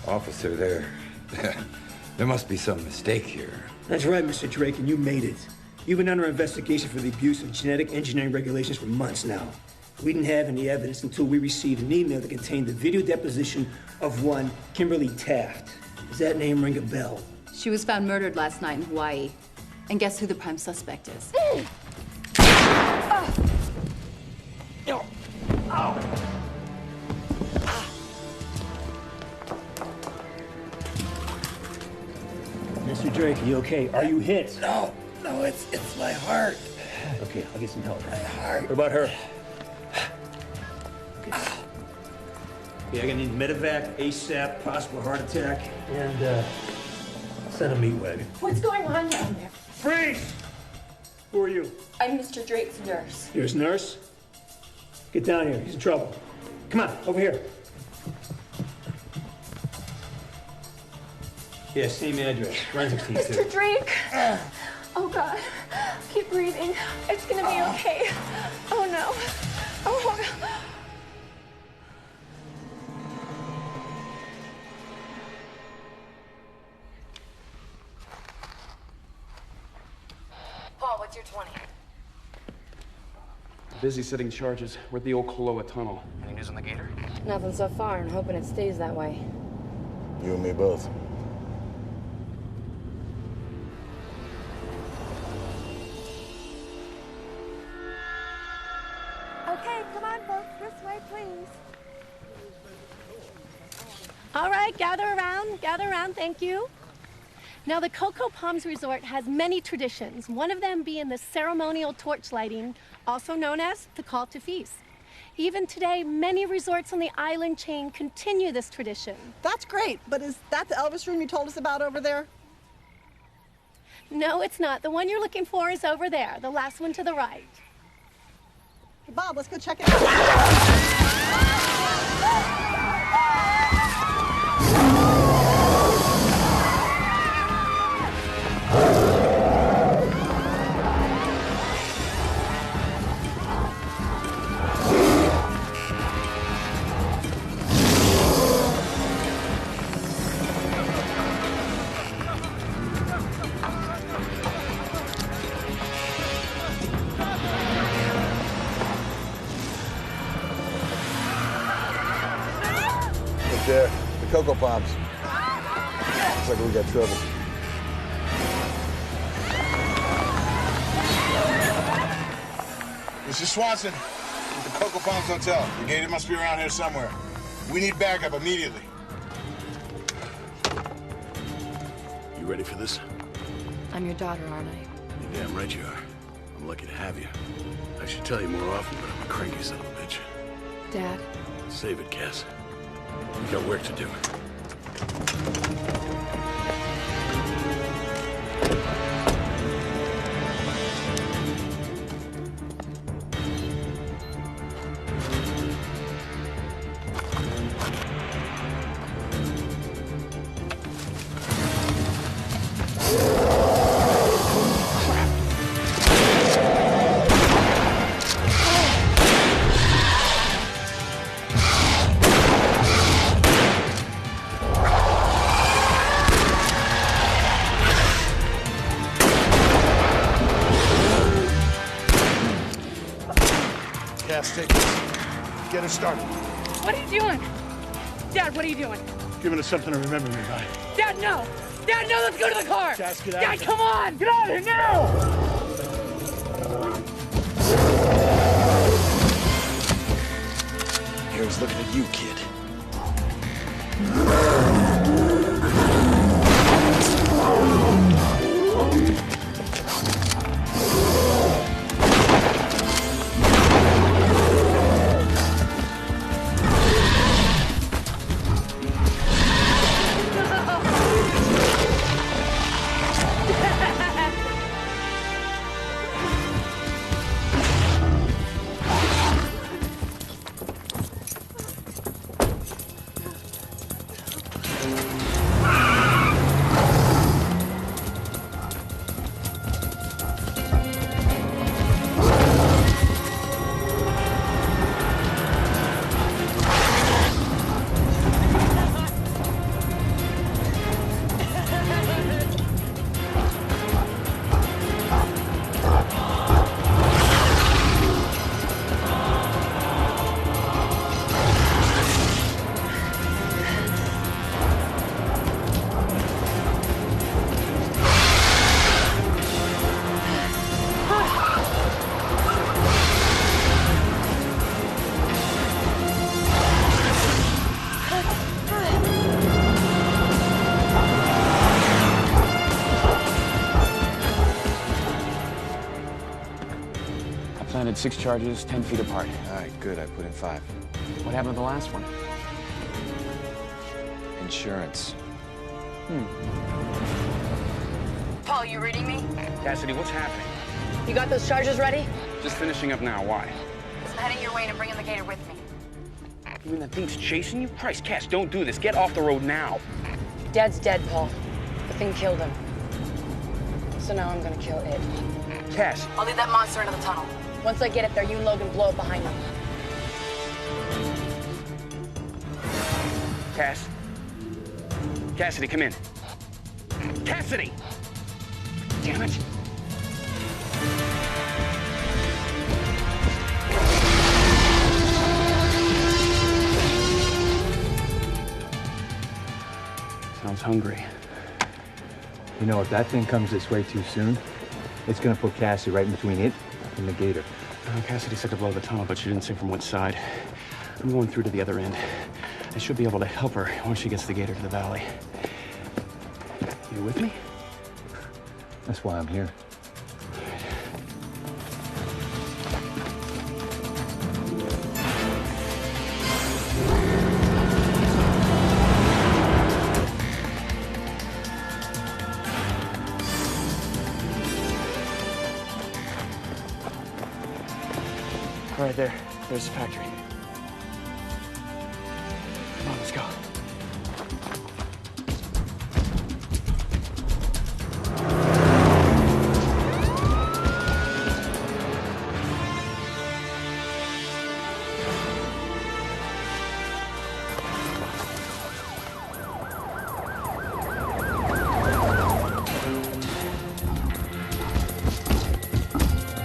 Officer, there must be some mistake here. That's right, Mr. Drake, and you made it. You've been under investigation for the abuse of genetic engineering regulations for months now. We didn't have any evidence until we received an email that contained the video deposition of one Kimberly Taft. Does that name ring a bell? She was found murdered last night in Hawaii. And guess who the prime suspect is? Mr. Drake, are you okay? Are you hit? No, it's my heart. Okay, I'll get some help. My heart. What about her? Okay, I'm gonna need medevac, ASAP, possible heart attack, and send a meat wagon. What's going on down there? Freeze! Who are you? I'm Mr. Drake's nurse. You're his nurse? Get down here, he's in trouble. Come on, over here. Yeah, same address. Forensics team, Mr. Drake! Oh, God. Keep breathing. It's gonna be okay. Oh, no. Oh, Paul, what's your 20? Busy setting charges. We're at the old Koloa tunnel. Any news on the gator? Nothing so far, and hoping it stays that way. You and me both. Okay, come on, folks. This way, please. All right, gather around, thank you. Now, the Cocoa Palms Resort has many traditions, one of them being the ceremonial torch lighting, also known as the call to feast. Even today, many resorts on the island chain continue this tradition. That's great, but is that the Elvis room you told us about over there? No, it's not. The one you're looking for is over there, the last one to the right. Hey, Bob, let's go check it out. There, the Cocoa Palms. Looks like we got trouble. Mr. Swanson, the Cocoa Palms Hotel. The gator must be around here somewhere. We need backup immediately. You ready for this? I'm your daughter, aren't I? You're damn right you are. I'm lucky to have you. I should tell you more often, but I'm a cranky son of a bitch. Dad? Save it, Cass. We got work to do. Cass, take this. Get her started. What are you doing? Dad, what are you doing? Giving us something to remember me by. Dad, no! Dad, no, let's go to the car! Cass, get out Dad, of here. come on! Get out of here now! Here's looking at you, kid. Planted 6 charges, 10 feet apart. All right, good. I put in 5. What happened to the last one? Insurance. Paul, you reading me? Cassidy, what's happening? You got those charges ready? Just finishing up now. Why? I'm heading your way and bringing the gator with me. You mean that thing's chasing you? Christ, Cass, don't do this. Get off the road now. Dad's dead, Paul. The thing killed him. So now I'm gonna kill it. Cass. I'll lead that monster into the tunnel. Once I get it there, you and Logan blow it behind me. Cass. Cassidy, come in. Cassidy! Damn it. Sounds hungry. You know, if that thing comes this way too soon, it's gonna put Cassie right in between it and the gator. Cassidy said to blow the tunnel, but she didn't say from what side. I'm going through to the other end. I should be able to help her once she gets the gator to the valley. You with me? That's why I'm here. Right there. There's the factory. Come on, let's go.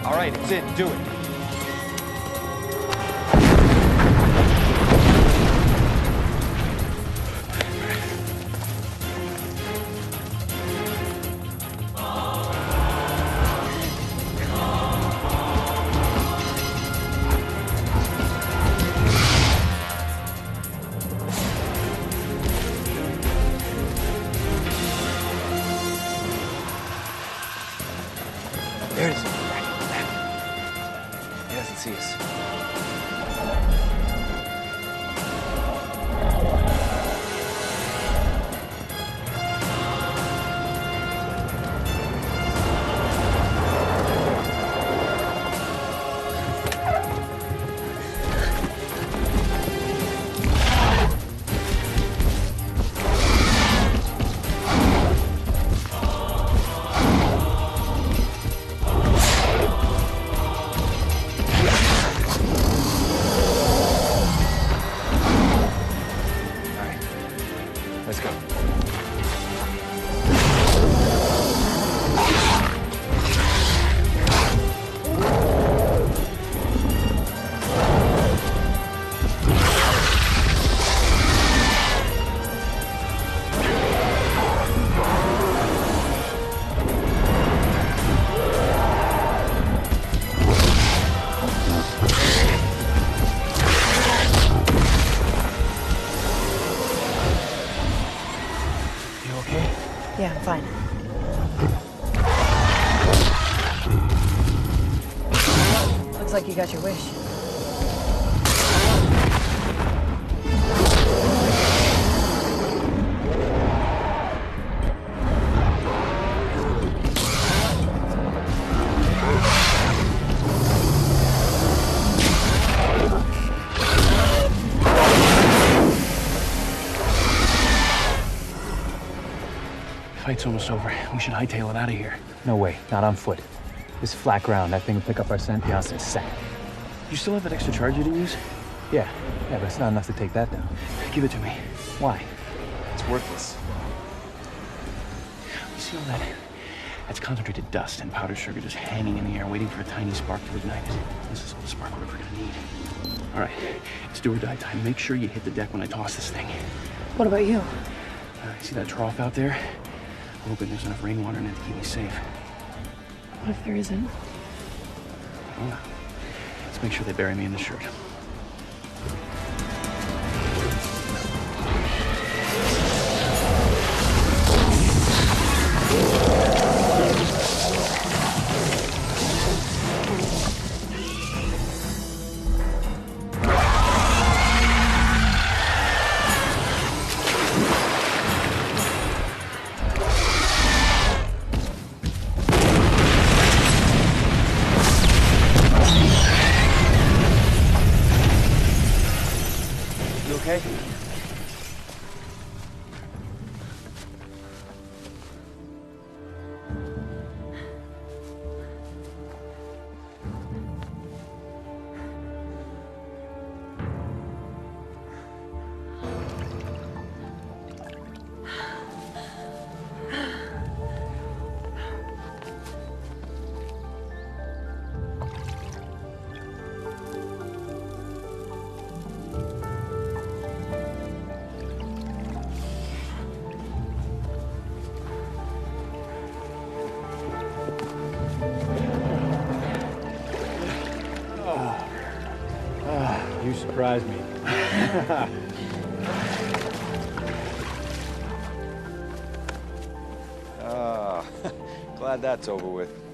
All right, it's in. Do it. There it is. He doesn't see us. fine. Looks like you got your wish. Fight's almost over. We should hightail it out of here. No way, not on foot. This flat ground, that thing will pick up our scent beyond a second. You still have that extra charge you didn't use? Yeah, but it's not enough to take that down. Give it to me. Why? It's worthless. You see all that? That's concentrated dust and powdered sugar just hanging in the air, waiting for a tiny spark to ignite it. This is all the spark we're ever gonna need. All right, it's do or die time. Make sure you hit the deck when I toss this thing. What about you? See that trough out there? I'm hoping there's enough rainwater in it to keep me safe. What if there isn't? Well, let's make sure they bury me in the shirt. Okay? You surprised me. Glad that's over with.